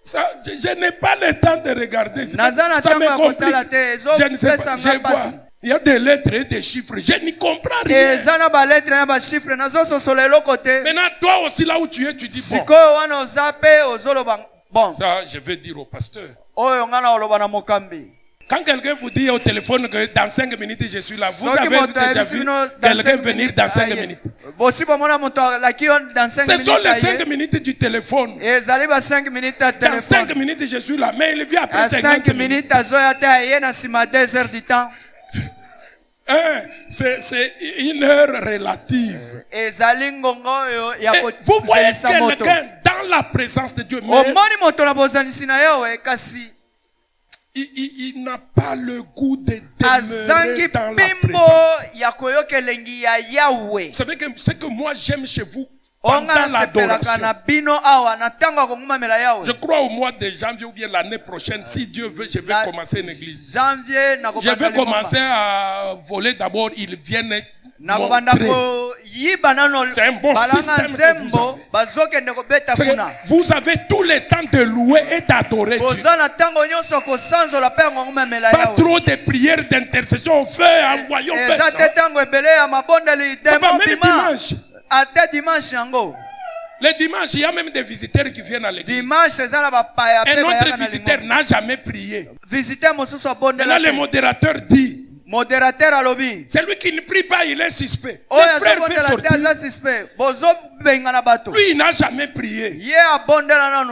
Ça, je n'ai pas le temps de regarder. naza na Ça ntango me ya kotala complique. te Je ne sais ezopesa pas. nga Je vois. pasi Il y a des lettres et des chiffres. Je n'y comprends rien. eza na baletre na bashifre nazososola eloko te Maintenant, toi aussi, là où tu es, tu dis bon. sikoyo wana oza mpe ozoloba bon Ça, je vais dire au pasteur. oyo nga na oloba na mokambi Quand quelqu'un vous dit au téléphone que dans 5 minutes je suis là, vous Soki avez moto déjà ayebisi vu bino quelqu'un 5 venir dans 5 aye. minutes. bosi bomona moto alaki yo dans 5 Ce minutes sont les aye. 5 minutes du téléphone. ezali ba 5 minutes ya Dans 5 telefone minutes je suis là, mais il vient après à 50 5 minutes. minutes azoya te aye na nsima 2 heures du temps Hein, c'est une heure relative. ezali ngongo oyo ya Et vous voyez kozelisa moto quelqu'un dans la présence de Dieu, mais omoni moto na bozanisi na yawe kasi il n'a pas le goût de azangi demeurer dans la pimbo présence. ya koyoka elengi ya yawe Vous savez que ce que moi j'aime chez vous, pendant l'adoration. Je crois au mois de janvier ou bien l'année prochaine, si Dieu veut, je vais commencer une église. Je vais commencer à voler d'abord, ils viennent montrer. C'est un bon système que vous avez tout le temps de louer et d'adorer Dieu. Pas trop de prières d'intercession, feu, envoyons feu. Même dimanche. Le dimanche, il y a même des visiteurs qui viennent à l'église. Un autre visiteur n'a jamais prié. Maintenant, le modérateur dit, celui qui ne prie pas, il est suspect. Le frère peut sortir. Lui, il n'a jamais prié.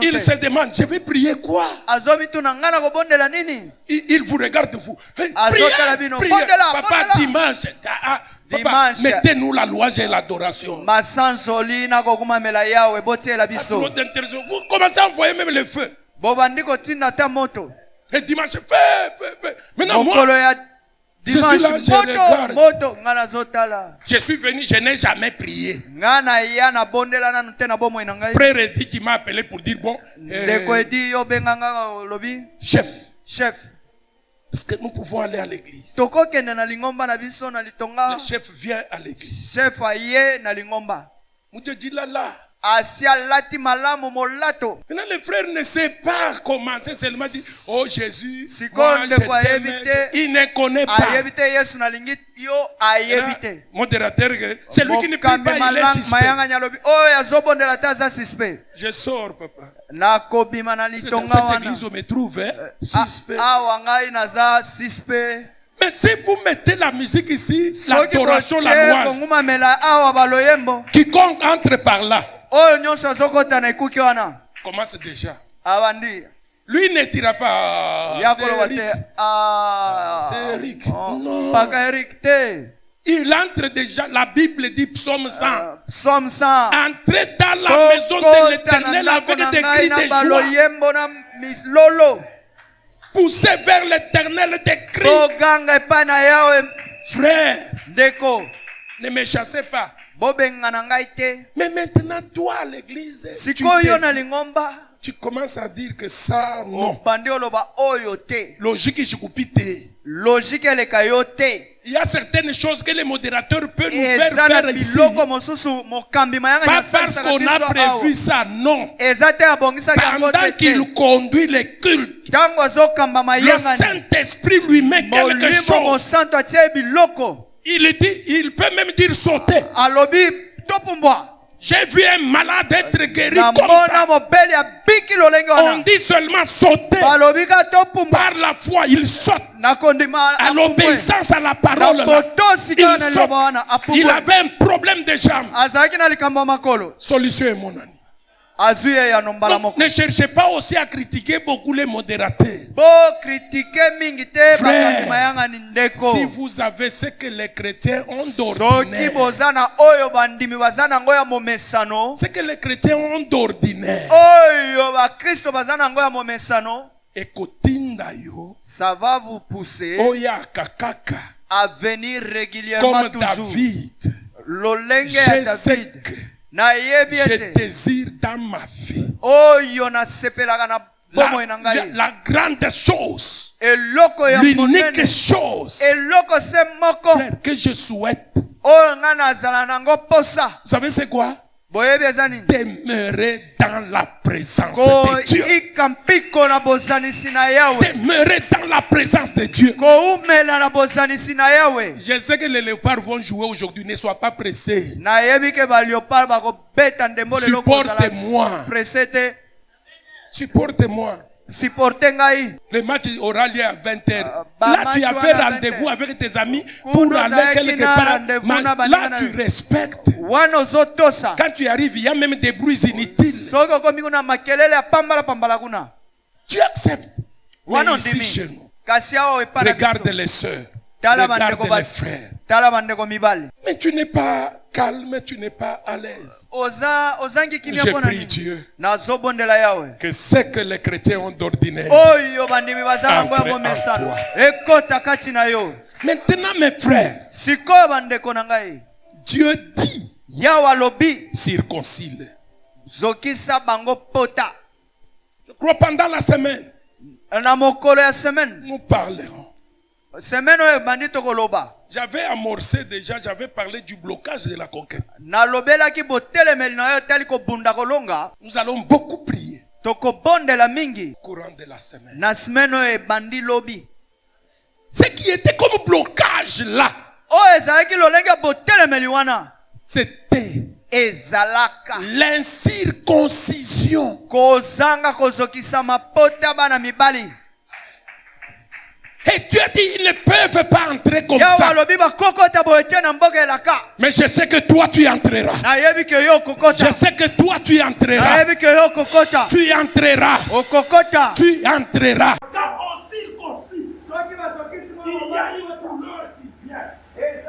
Il se demande, je vais prier quoi? Il vous regarde, vous. Hey, priez. Papa, dimanche. Papa, mettez-nous la louange et l'adoration. Vous commencez à envoyer même le feu. Et dimanche, feu. Maintenant, moi, je suis là, je regarde. Je suis venu, je n'ai jamais prié. Frère dit qu'il m'a appelé pour dire, bon, chef, est-ce que nous pouvons aller à l'église? Le chef vient à l'église. Mouté dit là. Maintenant le frère ne sait pas commencer seulement dit, oh Jésus, moi je t'aime. Il ne connaît pas. Modérateur, celui qui ne prie pas, il est suspect. Je sors, papa. C'est dans cette église où je me trouve, suspect. Mais si vous mettez la musique ici, l'adoration, la louange, quiconque entre par là, commence déjà. Lui ne dira pas, c'est Eric. Non. Il entre déjà, la Bible dit psaume 100. Entrez dans la maison de l'Éternel avec des cris de joie. Poussez vers l'Éternel des cris. Frère, ne me chassez pas. Mais maintenant, toi, à l'église, tu commences à dire que ça, non. Logique, je coupe. Il y a certaines choses que les modérateurs peuvent nous faire ici. Pas parce qu'on a prévu ça, non. Pendant qu'il conduit les cultes, le Saint-Esprit lui met quelque chose. Il dit, il peut même dire sauter. J'ai vu un malade être guéri comme ça. On dit seulement sauter. Par la foi, il saute. À l'obéissance à la parole, il saute. Il avait un problème de jambes. Solution est mon ami. Donc, ne cherchez pas aussi à critiquer beaucoup les modérateurs. Frère, si vous avez ce que les chrétiens ont d'ordinaire, ce que les chrétiens ont d'ordinaire, ça va vous pousser à venir régulièrement comme David. Je sais que je désire dans ma vie la grande chose, l'unique chose, frère, que je souhaite. Vous savez c'est quoi? Demeurer dans la présence de Dieu. Demeurer dans la présence de Dieu. Je sais que les léopards vont jouer aujourd'hui. Ne sois pas pressé. Supporte-moi. Supporte-moi. Le match aura lieu à 20h. Là, tu as fait rendez-vous avec tes amis pour aller quelque part. Là, tu respectes. Quand tu arrives, il y a même des bruits inutiles. Tu acceptes. Mais ici chez nous, regarde les sœurs, regarde les frères. Mais tu n'es pas calme, tu n'es pas à l'aise. Je prie Dieu que ce que les chrétiens ont d'ordinaire entre en toi. Maintenant mes frères, Dieu dit Yawe alobi circoncile. zokisa bango pota. Je crois pendant la semaine, Na mokolo ya semaine. nous parlerons. Semaine oyo bandi tokoloba. J'avais amorcé déjà, j'avais parlé du blocage de la conquête. Nalobelaki botelemeli na yo tali kobunda kolonga. Nous allons beaucoup prier Tokobondela mingi. au courant de la semaine. Na semaine oyo bandi lobi. Ce qui était comme blocage là, Oyo ezalaki lolenge botelemeli wana. c'était Ezalaka l'incirconcision. kozanga kozokisa mapota bana mibali. Et Dieu dit, ils ne peuvent pas entrer comme Yawe ça. alobi bakokota boyete na mboka elaka. Mais je sais que toi, tu entreras. Nayebi ke yo kokota. Je sais que toi, tu entreras. Nayebi ke yo kokota. Tu entreras. Okokota. Tu entreras. Quand on circoncis, il y a une douleur qui vient. Mais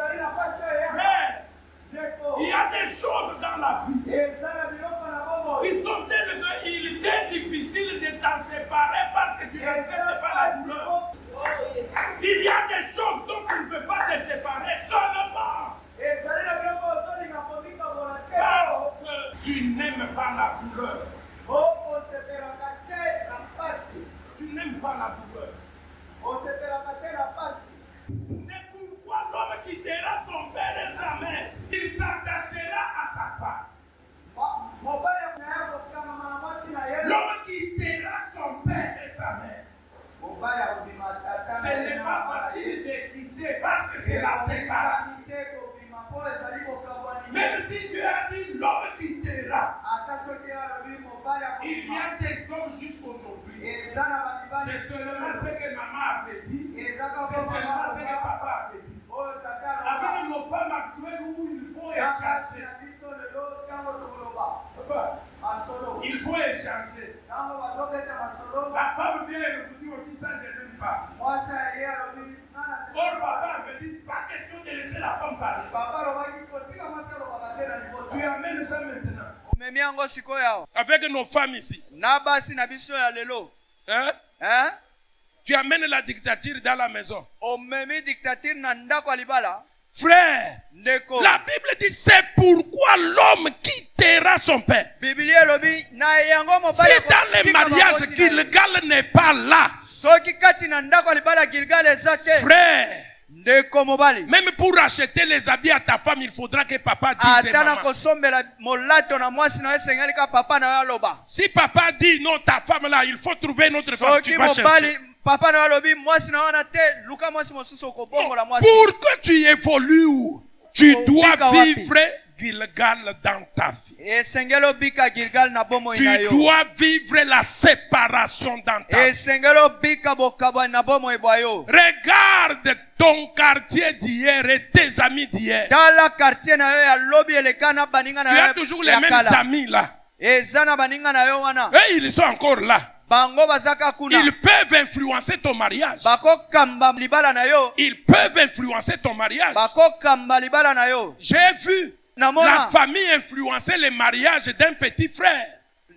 il y a des choses dans la vie qui sont telles qu'il est difficile de t'en séparer parce que tu n'acceptes pas la douleur. Il y a des choses dont tu ne peux pas te séparer seulement parce que tu n'aimes pas la douleur. Tu n'aimes pas la douleur. C'est pourquoi l'homme quittera son père et sa mère. Il s'attachera à sa femme. L'homme quittera son père et sa mère. Ce n'est pas facile de quitter parce que c'est la séparation. Même si Dieu a dit l'homme quittera, il y a des hommes jusqu'aujourd'hui. C'est seulement ce que maman avait dit. C'est seulement ce que papa avait dit. Avec nos femmes actuelles où il faut échanger. Il faut échanger. La femme vient et vous dit aussi ça, je n'aime pas. Or, papa avait dit, pas question de laisser la femme parler. Tu amènes ça maintenant. Omemi yango sikoyo awa. Avec nos femmes ici. Na basi na biso ya lelo. Hein? Hein? Tu amènes la dictature dans la maison. Omemi dictature na ndako ya libala. Frère, Ndeko. la Bible dit c'est pourquoi l'homme quittera son père. Biblia lobi na yango mobali. C'est dans les mariages Gilgal n'est pas là. Soki kati na ndako ya libala Gilgal ezate. Frère, Ndeko mobali. même pour acheter les habits à ta femme, il faudra que papa dise et Atana maman. kosombela molato na mwasi na esengeli ka papa na yo aloba. Si papa dit non, ta femme là, il faut trouver une autre femme. Tu Soki vas chercher. mobali papa na yo alobi mwasi na wana te luka mwasi mosusu okobongola mwasi. Pour que tu évolues, tu dois Bika wapi. vivre Gilgal dans ta vie. Esengelo bika Gilgal na bomo Tu ina yo. dois vivre la séparation dans ta vie. Esengelo bika bokabwa na bomo ibwayo. Regarde ton quartier d'hier et tes amis d'hier. Tala quartier na yo ya lobi elekana baninga na Tu yo. as toujours les ya mêmes kala. amis là. Ezana baninga na yo wana. Et ils sont encore là. Bango bazaka kuna. Ils peuvent influencer ton mariage. Bako kamba libala na yo. Ils peuvent influencer ton mariage. Bako kamba libala na yo. J'ai vu Namona. la famille influencer le mariage d'un petit frère.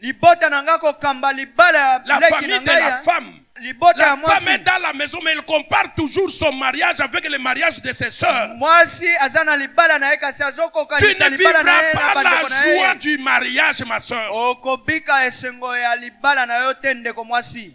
Libota nanga ko kamba libala ya La leki famille de nanga la ya. femme. Libota La ya femme mwasi. est dans la maison, mais elle compare toujours son mariage avec le mariage de ses sœurs. Mwasi azana libala na ye kasi azoko Tu kanisa ne libala na vivras ye na pas bandeko la na joie ye. du mariage, ma soeur. Okobika esengo ya libala na yo te ndeko mwasi.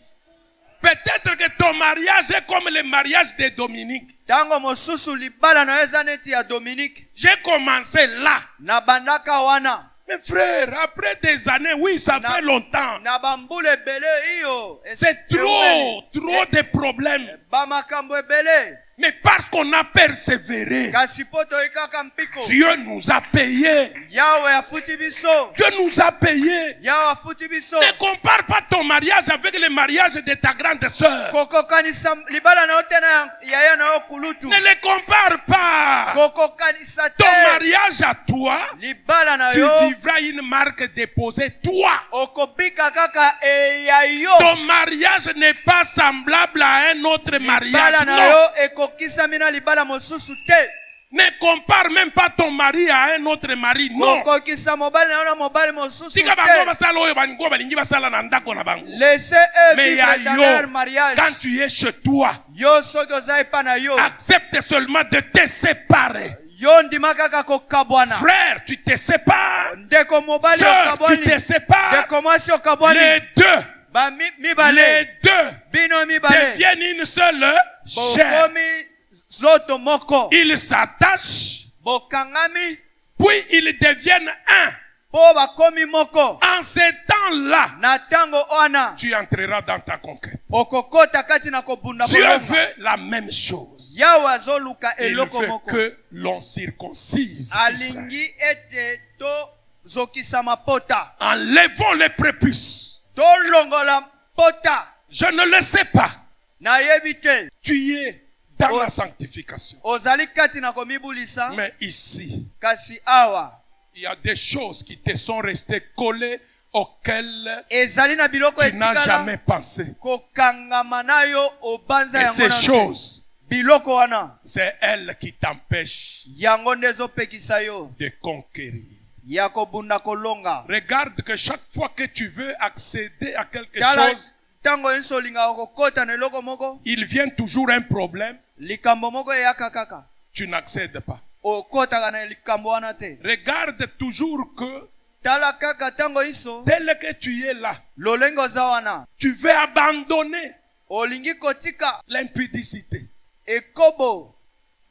Peut-être que ton mariage est comme le mariage de Dominique. Tango mosusu libala na yo eza neti ya Dominique. J'ai commencé là. Na bandaka wana. Mais frère, après des années, oui, ça Na- fait longtemps. Na bambule ebele iyo. C'est trop de problèmes. Bamakambo ebele. Mais parce qu'on a persévéré, Kasi poto ikaka mpiko. Dieu nous a payé. Yawe afuti biso. Dieu nous a payé. Yawe afuti biso. Ne compare pas ton mariage avec le mariage de ta grande sœur. Koko kanisa libala na yo te na yaya na yo kulutu. Ne les compare pas. Koko kanisa te. Ton mariage à toi, Libala na tu yo. vivras une marque déposée toi. Okobika kaka eya yo. Ton mariage n'est pas semblable à un autre Libala mariage. na Non. yo ekokisami na libala mosusu te. Ne compare même pas ton mari à un autre mari. Non. Kokokisa mobali na yo na mobali mosusu Tika bango te. basala oyo bango balingi basala na ndako na bango. Laissez eux Mais vivre ya dans leur yo, mariage. quand tu es chez toi, Yo soki ozali pa na yo. accepte seulement de te séparer. Yo ndima kaka kokabwana. Frère, tu te sépares. Ndeko mobali Sœur, okabwani. tu te sépares. Ndeko mwasi okabwani. Les deux, Ba mibale. les deux Bino mibale. deviennent une seule chair. Bokomi zoto moko. Ils s'attachent, Bokangami. puis ils deviennent un. Po bakomi moko. En ces temps-là, Na tango ona. tu entreras dans ta conquête. Okokota kati na kobunda Dieu bolonga. veut la même chose. Yawe azoluka Il eloko veut moko. que l'on circoncise Israël. Alingi ete to zokisama pota. Enlevons les prépuces. To longola pota. Je ne le sais pas. Na yebite. Tu es dans Oh. la sanctification. Ozali kati na komibulisa. Mais ici, Kasi awa. il y a des choses qui te sont restées collées auxquelles Ezali na biloko tu n'as etikala. jamais pensé. Kokangama nayo obanza Et yango ces na nze. choses, Biloko wana. c'est elles qui t'empêchent Yango nde ezopekisa yo. de conquérir. Ya kobunda kolonga. Regarde que chaque fois que tu veux accéder à quelque Tala chose, tango nyonso olingaka kokota na eloko moko. il vient toujours un problème, Likambo moko eyaka kaka. tu n'accèdes pas. Okotaka na likambo wana te. Regarde toujours que Tala kaka tango nyonso. tel que tu es là, Lolenge oza wana. tu veux abandonner Olingi kotika. l'impudicité. Ekobo.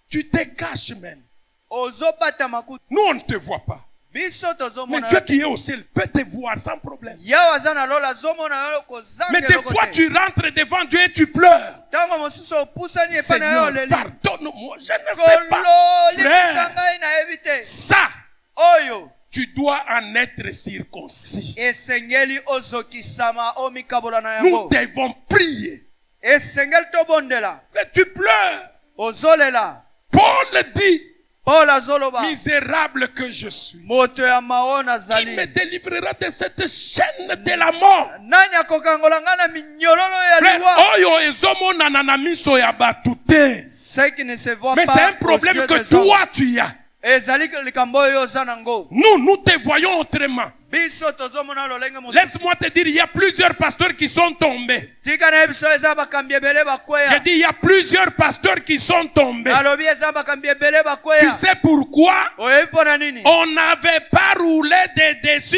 Tu te caches même. Ozobata makuta. Nous, on ne te voit pas. Biso Mais tozomona. Dieu qui est au ciel peut te voir sans problème. Yawe aza na lola azomona yo kozanga Mais des eloko fois, te. tu rentres devant Dieu et tu pleures. Tango mosusu opusani epai na yo Seigneur, oleli. pardonne-moi, je ne sais pas. Kolo limisa Frère, ngai nayebi te. ça, Oyo tu dois en être circoncis. esengeli ozokisama omikabola na Nous yango. devons prier. Esengeli tobondela. Mais tu pleures. Ozolela. Paul dit, Paul azoloba. misérable que je suis. Moto ya maona Qui me zali. délivrera de cette chaîne de la mort? Nani akokangola ngai na minyololo ya Frère, liwa. oyo ezomonana na miso ya bato te. Ce qui ne se voit Mais pas c'est un aux problème yeux que des hommes. toi tu as. Ezali likambo oyo oza nango. Nous te voyons autrement. Biso tozomona lolenge mosusu. Laisse-moi te dire, il y a plusieurs pasteurs qui sont tombés. Tika na biso eza bakambi ebele Je bakweya. dis, il y a plusieurs pasteurs qui sont tombés. Nalobi eza bakambi ebele Tu bakweya. sais pourquoi? Oyebi mpona nini? On n'avait pas roulé dessus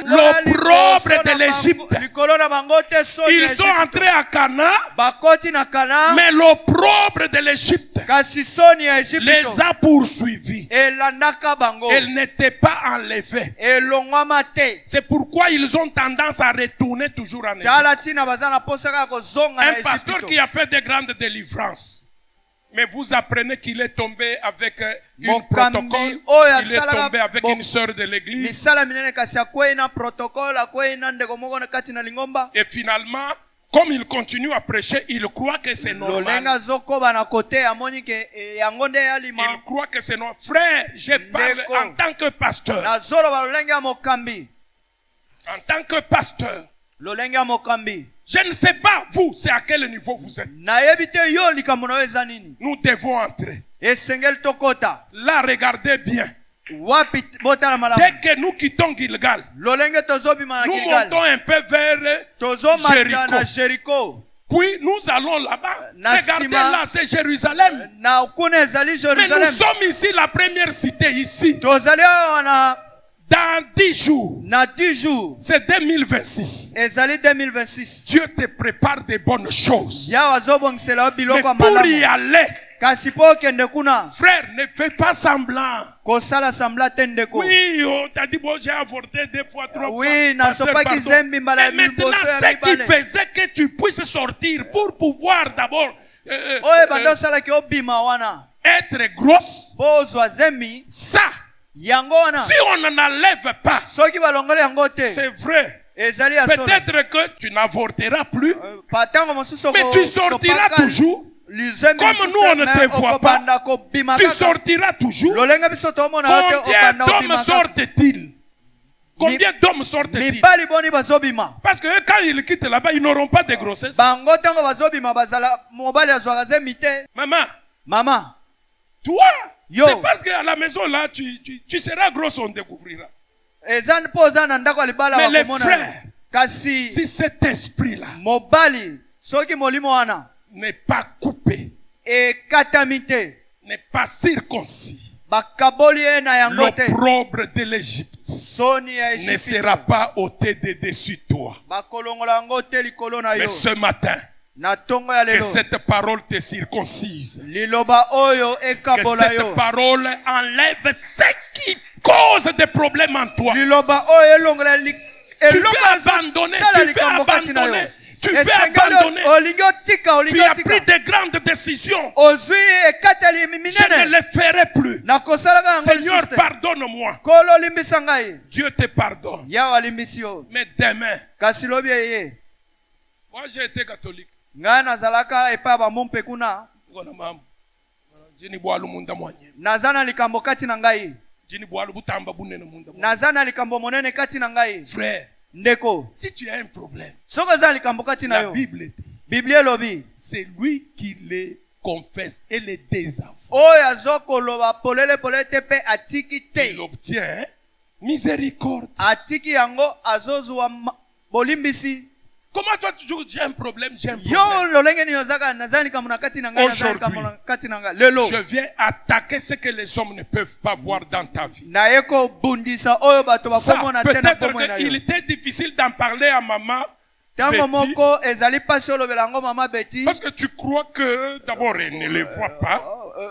Lola l'opprobre liboso de na l'Égypte. bango- likolo na bango te soni ya Ils sont Egypte. entrés à Cana, Bakoti na Kana. mais l'opprobre de l'Égypte Kasi soni ya Egypte les a poursuivis. elandaka bango. Elles n'étaient pas enlevées. Elongwama te. C'est pourquoi ils ont tendance à retourner toujours en Égypte. Tala tina baza na posa kaka kozonga na Un pasteur Egypte. qui a fait de grandes délivrances. Mais vous apprenez qu'il est tombé avec une Mokambi protocole. oyo Il est asalaka tombé avec bo- une sœur de l'église. misala minene kasi akwei na protocole akwei na ndeko moko na kati na lingomba. Et finalement, comme il continue à prêcher, il croit que c'est Lolenga normal. zokoba na kote amoni ke yango nde yalima. Il croit que c'est normal. Frère, je parle Ndeko. en tant que pasteur. Nazoloba lolenge ya mokambi. En tant que pasteur. Lolenge ya mokambi. Je ne sais pas, vous, c'est à quel niveau vous êtes. Nayebi te yo likambo na yo eza nini. Nous devons entrer. Esengeli tokota. Là, regardez bien. Wapi botala malamu. Dès que nous quittons Gilgal, Lolenge tozobima na nous Gilgal. montons un peu vers Tozomata na Jéricho. Jericho. Puis nous allons là-bas. Na Regardez sima. là, c'est Jérusalem. Na kuna ezali Mais nous Jerusalem. sommes ici, la première cité, ici. Tozali awa na Dans 10 jours, na 10 jours. c'est 2026. Ezali 2026. Dieu te prépare des bonnes choses. Yawe azobongisela yo Mais biloko ya pour y malamu. aller, Kasi po okende kuna frère, ne fais pas semblant. kosala sambla te ndeko. Oui, on t'a dit, bon, j'ai avorté 2 fois, 3 fois. Oui, Pasteur, nasopaki pardon. zembi mbala ya Mais maintenant, liboso ya ce qui mibale. faisait que tu puisses sortir pour pouvoir d'abord Oyo bando osalaki obima wana. être grosse, Po ozwa zembi. ça, Yango wana. si on n'en enlève pas, Soki balongoli yango te. c'est vrai. Ezali ya solo. Peut-être que tu n'avorteras plus, Patango mosusu mais tu sortiras toujours. Comme nous, on ne te voit pas, tu sortiras toujours. Lolenge biso tomona yo te Combien obanda d'hommes obima kaka. sortent-ils? Combien d'hommes sortent-ils? Mibali boni bazobima. Parce que quand ils quittent là-bas, ils n'auront pas de grossesse. Bango tango bazobima bazala mobali azwaka zembi te. Maman, Mama. toi, Yo. c'est parce qu'à la maison là, tu seras grosse, on découvrira. Eza mpo oza na ndako ya libala Mais les bakomona. frères, Kasi si cet esprit-là mobali soki molimo wana n'est pas coupé, ekatami te n'est pas circoncis, bakaboli ye na yango te. L'opprobre de l'Égypte Soni ya ne Ejipito sera pas ôté de dessus toi. bakolongola yango te likolo na Mais yo. ce matin, Na tongo ya que lelo cette parole te circoncise. liloba oyo Que ekabola yo. cette parole enlève ce qui cause des problèmes en toi. Liloba oyo elongola Tu veux abandonner, tu veux abandonner, tu veux abandonner. olingi otika Tu olingi as pris otika de grandes décisions. ozwi ekateli Je ne minene le ferai plus. nakosalaka yango Seigneur, lisusu te. pardonne-moi. Kolo olimbisa ngai Dieu te pardonne. yawe alimbisi yo Mais demain, kasi lobi eye moi j'ai été catholique. ngai nazalaka epai ya bamompe kuna Ngona mamu. Jini bwalu munda mwanye. naza na likambo kati na ngai Jini bwalu butamba bunene munda mwanye. naza na likambo monene kati na ngai Frère, ndeko si tu as un problème, soki oza na likambo kati na la yo Bible dit, biblia elobi c'est lui qui les confesse et les désavoue. oyo azokoloba polele te mpe atiki te Il obtient miséricorde. atiki yango azozwa bolimbisi. Comment toi toujours j'ai un problème, j'ai un Yo problème. lolenge ni ozaka naza likambo na kati na ngai naza likambo na kati na ngai lelo Je viens attaquer ce que les hommes ne peuvent pas voir dans ta vie. naye kobundisa oyo bato Ça, bakomona te na peut-être bomoi na qu'il yo était difficile d'en parler à maman. ntango Betty, moko ezali mpasi olobela yango mama beti parce que tu crois que d'abord elle ne les voit pas.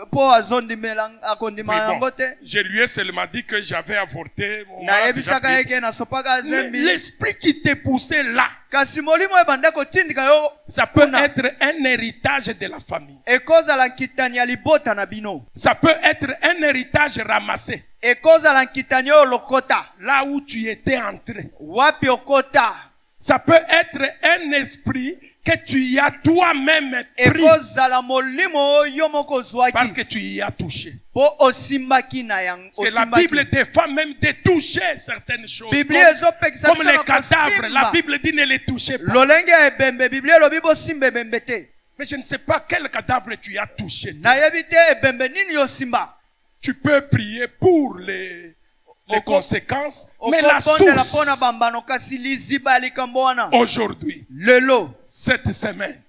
mpo azondimela akondima Oui, bon, yango te je lui ai seulement dit que j'avais avorté. On m'a déjà nayebisaka dit. yeke nasopaka Mais zembi l'esprit qui t'est poussé là, kasi molimo ebanda kotindika yo ça peut kuna. être un héritage de la famille. ekozala nkitani ya libota na bino Ça peut être un héritage ramassé. ekozala nkitani oyo lokota Là où tu étais entré. wapi okota Ça peut être un esprit que tu y as toi-même pris ekozala molimo oyo yo moko parce ozwaki que tu y as touché. mpo osimbaki na yango Parce que la Bible défend même de toucher certaines choses. biblia ezopekisa Comme biso les na cadavres, la kosimba Bible dit ne les touchez pas. lolenge ya ebembe biblia elobi bosimba ebembe te Mais je ne sais pas quel cadavre tu as touché. nayebi te ebembe nini osimba Tu peux prier pour les conséquences, mais la okobondela source, mpo na bambano kasi liziba ya likambo wana aujourd'hui, lelo cette semaine,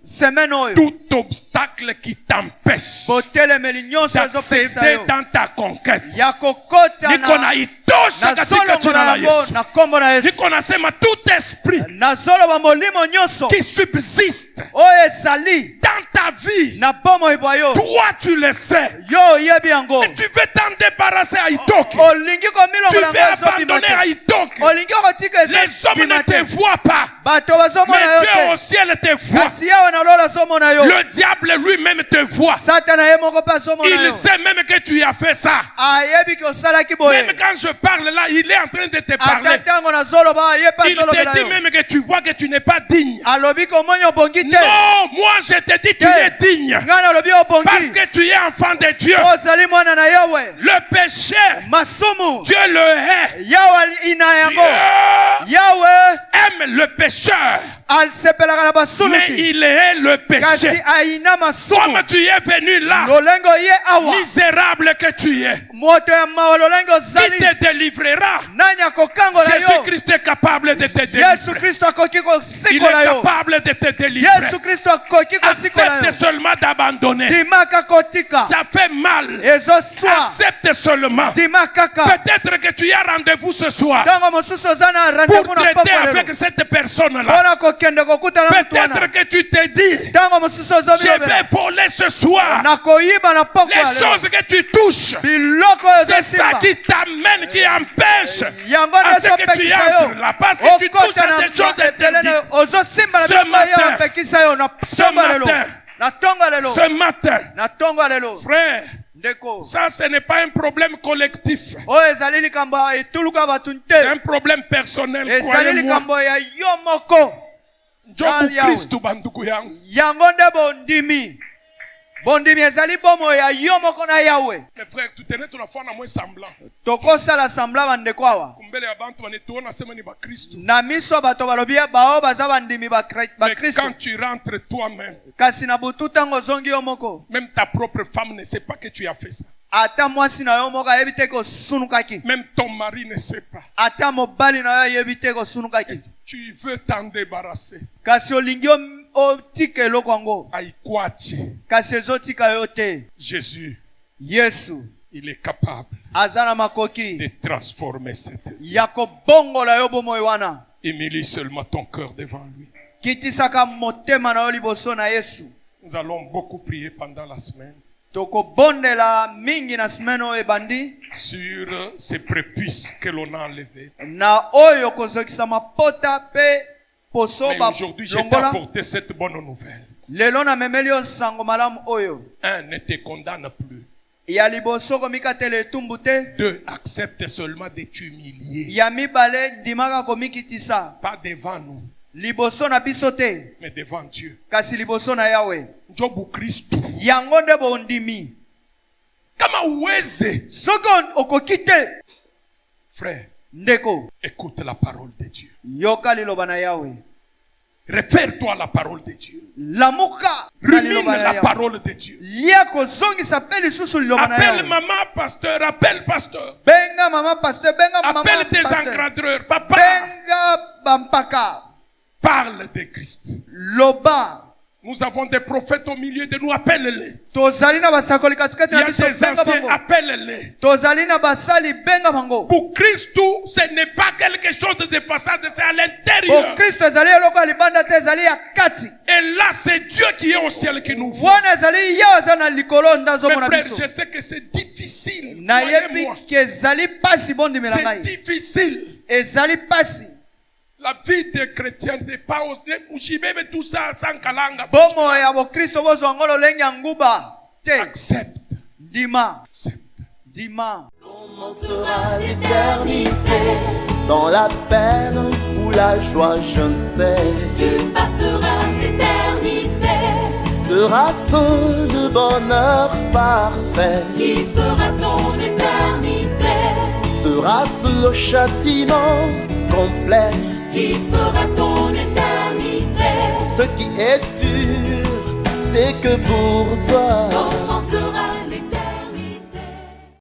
semaine oyo tout obstacle qui t'empêche botelemeli nyonso ezopekisa d'accéder yo dans ta conquête, ya kokota niko na itosha katika jina nazolongola la yango Yesu. na kombo na yesu Niko nasema tout esprit nazoloba molimo nyonso qui subsiste oyo ezali dans ta vie, na bomoi bwa yo toi tu le sais. yo oyebi yango Et tu veux t'en débarrasser à Itoki. olingi Tu komilongola veux yango ezobima abandonner à te Itoki. olingi kotika Les hommes ne ezobima te te voient pas. bato bazomona Mais yo Dieu au te ciel te voit. kasi yawe na lola azomona yo Le diable lui-même te voit. satana ye moko mpe azomona Il yo sait même que tu as fait ça. ayebi ki osalaki boye Même quand je parle là, il est en train de te ata parler. ntango nazoloba ye mpe Il te azolobela dit yo même que tu vois que tu n'es pas digne. alobi komoni obongi te Non, moi je te dis tu es digne. ngai nalobi Parce obongi que tu es enfant de Dieu. ozali mwana na yawe Le péché, masumu Dieu le hait. yawe ina yango Dieu yawe aime le pécheur, asepelaka na mais basuluki il hait le kasi péché. aina masumu Comme tu es venu là, lolengo ye awa misérable que tu es, moto ya mawa lolengo qui ozali te délivrera. nani akokangola yo Jésus-Christ est capable de te yesu délivrer. kristo akoki Il kosikola est yo capable de te délivrer. yesu kristo akoki kosikola yo Accepte seulement d'abandonner. dimaka kotika Ça fait mal. ezoswa Accepte seulement. dima kaka Peut-être que tu as rendez-vous ce soir ntango mosusu oza na pour rendez-vous na traiter pokwa lelo avec cette personne-là. mpona kokende kokutana mutu wana Peut-être que tu te dis, ntango mosusu je vais ozobilobela voler ce soir. nakoyiba na pokwa Les lelo choses que tu touches, biloko oyo c'est ça ezosimba qui t'amène, qui empêche yango à ce nde que tu ezopekisa yo entres là. Parce que tu touches okota à des choses na etele na interdites. yo ozosimba na Ce biloko matin, yo opekisa yo na tongo lelo matin, na tongo lelo Ce matin, na tongo lelo frère, ndeko ça ce n'est pas un problème collectif. oyo ezali likambo ya etuluka bato C'est te un problème personnel. ezali Croyez-moi. likambo ya yo moko Njoku Yawe. Kristu banduku yangu. yango nde bondimi bondimi ezali bomo ya yo moko na yawe Mes frères, tu tenais ton enfant à moi semblant. tokosala sambla bandeko awa Kumbele ya bantu banituona sema ni bakristu. na miso bato balobi bao baza bandimi Mais bakristo quand tu rentres toi-même, kasi na butu ntango ozongi yo moko même ta propre femme ne sait pas que tu as fait ça. ata mwasi na yo moko ayebi te kosunukaki Même ton mari ne sait pas. ata mobali na yo ayebi te kosunukaki Tu veux t'en débarrasser. kasi olingi otika eloko yango Aikwachi. kasi ezotika yo te Jésus yesu Il est capable azana makoki de transformer cette vie. ya kobongola yo bomoi wana. Humilie seulement ton cœur devant lui. Kitisaka motema na yo liboso na Yesu. Nous allons beaucoup prier pendant la semaine Tokobondela mingi na semaine oyo ebandi sur ces prépuces que l'on a enlevées. na oyo kozokisa mapota pe poso Mais aujourd'hui, je t'ai balongola. apporté cette bonne nouvelle. Lelo na memeli yo sango malamu oyo. Un, ne te condamne plus. Ya liboso komikatela etumbu te. Deux, accepte seulement de t'humilier. Ya mibale dimaka komikitisa. Pas devant nous, Liboso na biso te, mais devant Dieu. kasi liboso na Yawe. Jobu Christ. Yango nde bondimi. Kama uweze. Soki okoki te, Frère, ndeko, écoute la parole de Dieu. yoka liloba na Yawe. Réfère-toi à la parole de Dieu. Lamuka na Rumine liloba na la Yawe. parole de Dieu. Lia kozongisa pe lisusu liloba na Appelle Yawe. maman pasteur, appelle pasteur. Benga mama pasteur, benga mama Appelle tes pasteur. encadreurs. Papa, Benga bampaka. parle de Christ. Loba. Nous avons des prophètes au milieu de nous, appelle-les. Tozali na basakoli katikati Il y na a biso, des benga anciens, bango. appelle-les. Tozali na basali, benga bango. Pour Christ, ce n'est pas quelque chose de façade, c'est à Pour l'intérieur. Kristo ezali eloko ya libanda te, ezali ya kati. Et là, c'est Dieu qui est au ciel qui nous voit. Wana ezali ye aza na likolo nde Mes azomona frères, biso. je sais que c'est difficile. Nayebi Croyez-moi. ke ezali pasi bondimela C'est ngai. difficile. Ezali pasi. La vie des chrétiens n'est pas au Mouchibebe, tout ça, sans kalanga. Bomo ya bokristo bozwa ngo lolenge ya nguba te. Accepte. Dima. Accepte. Dima. Comment sera l'éternité? Dans la peine ou la joie, je ne sais. Tu passeras l'éternité. Sera-ce le bonheur parfait? Qui fera ton éternité? Sera-ce le châtiment complet? Qui fera ton éternité? Ce qui est sûr, c'est que pour toi, Comment sera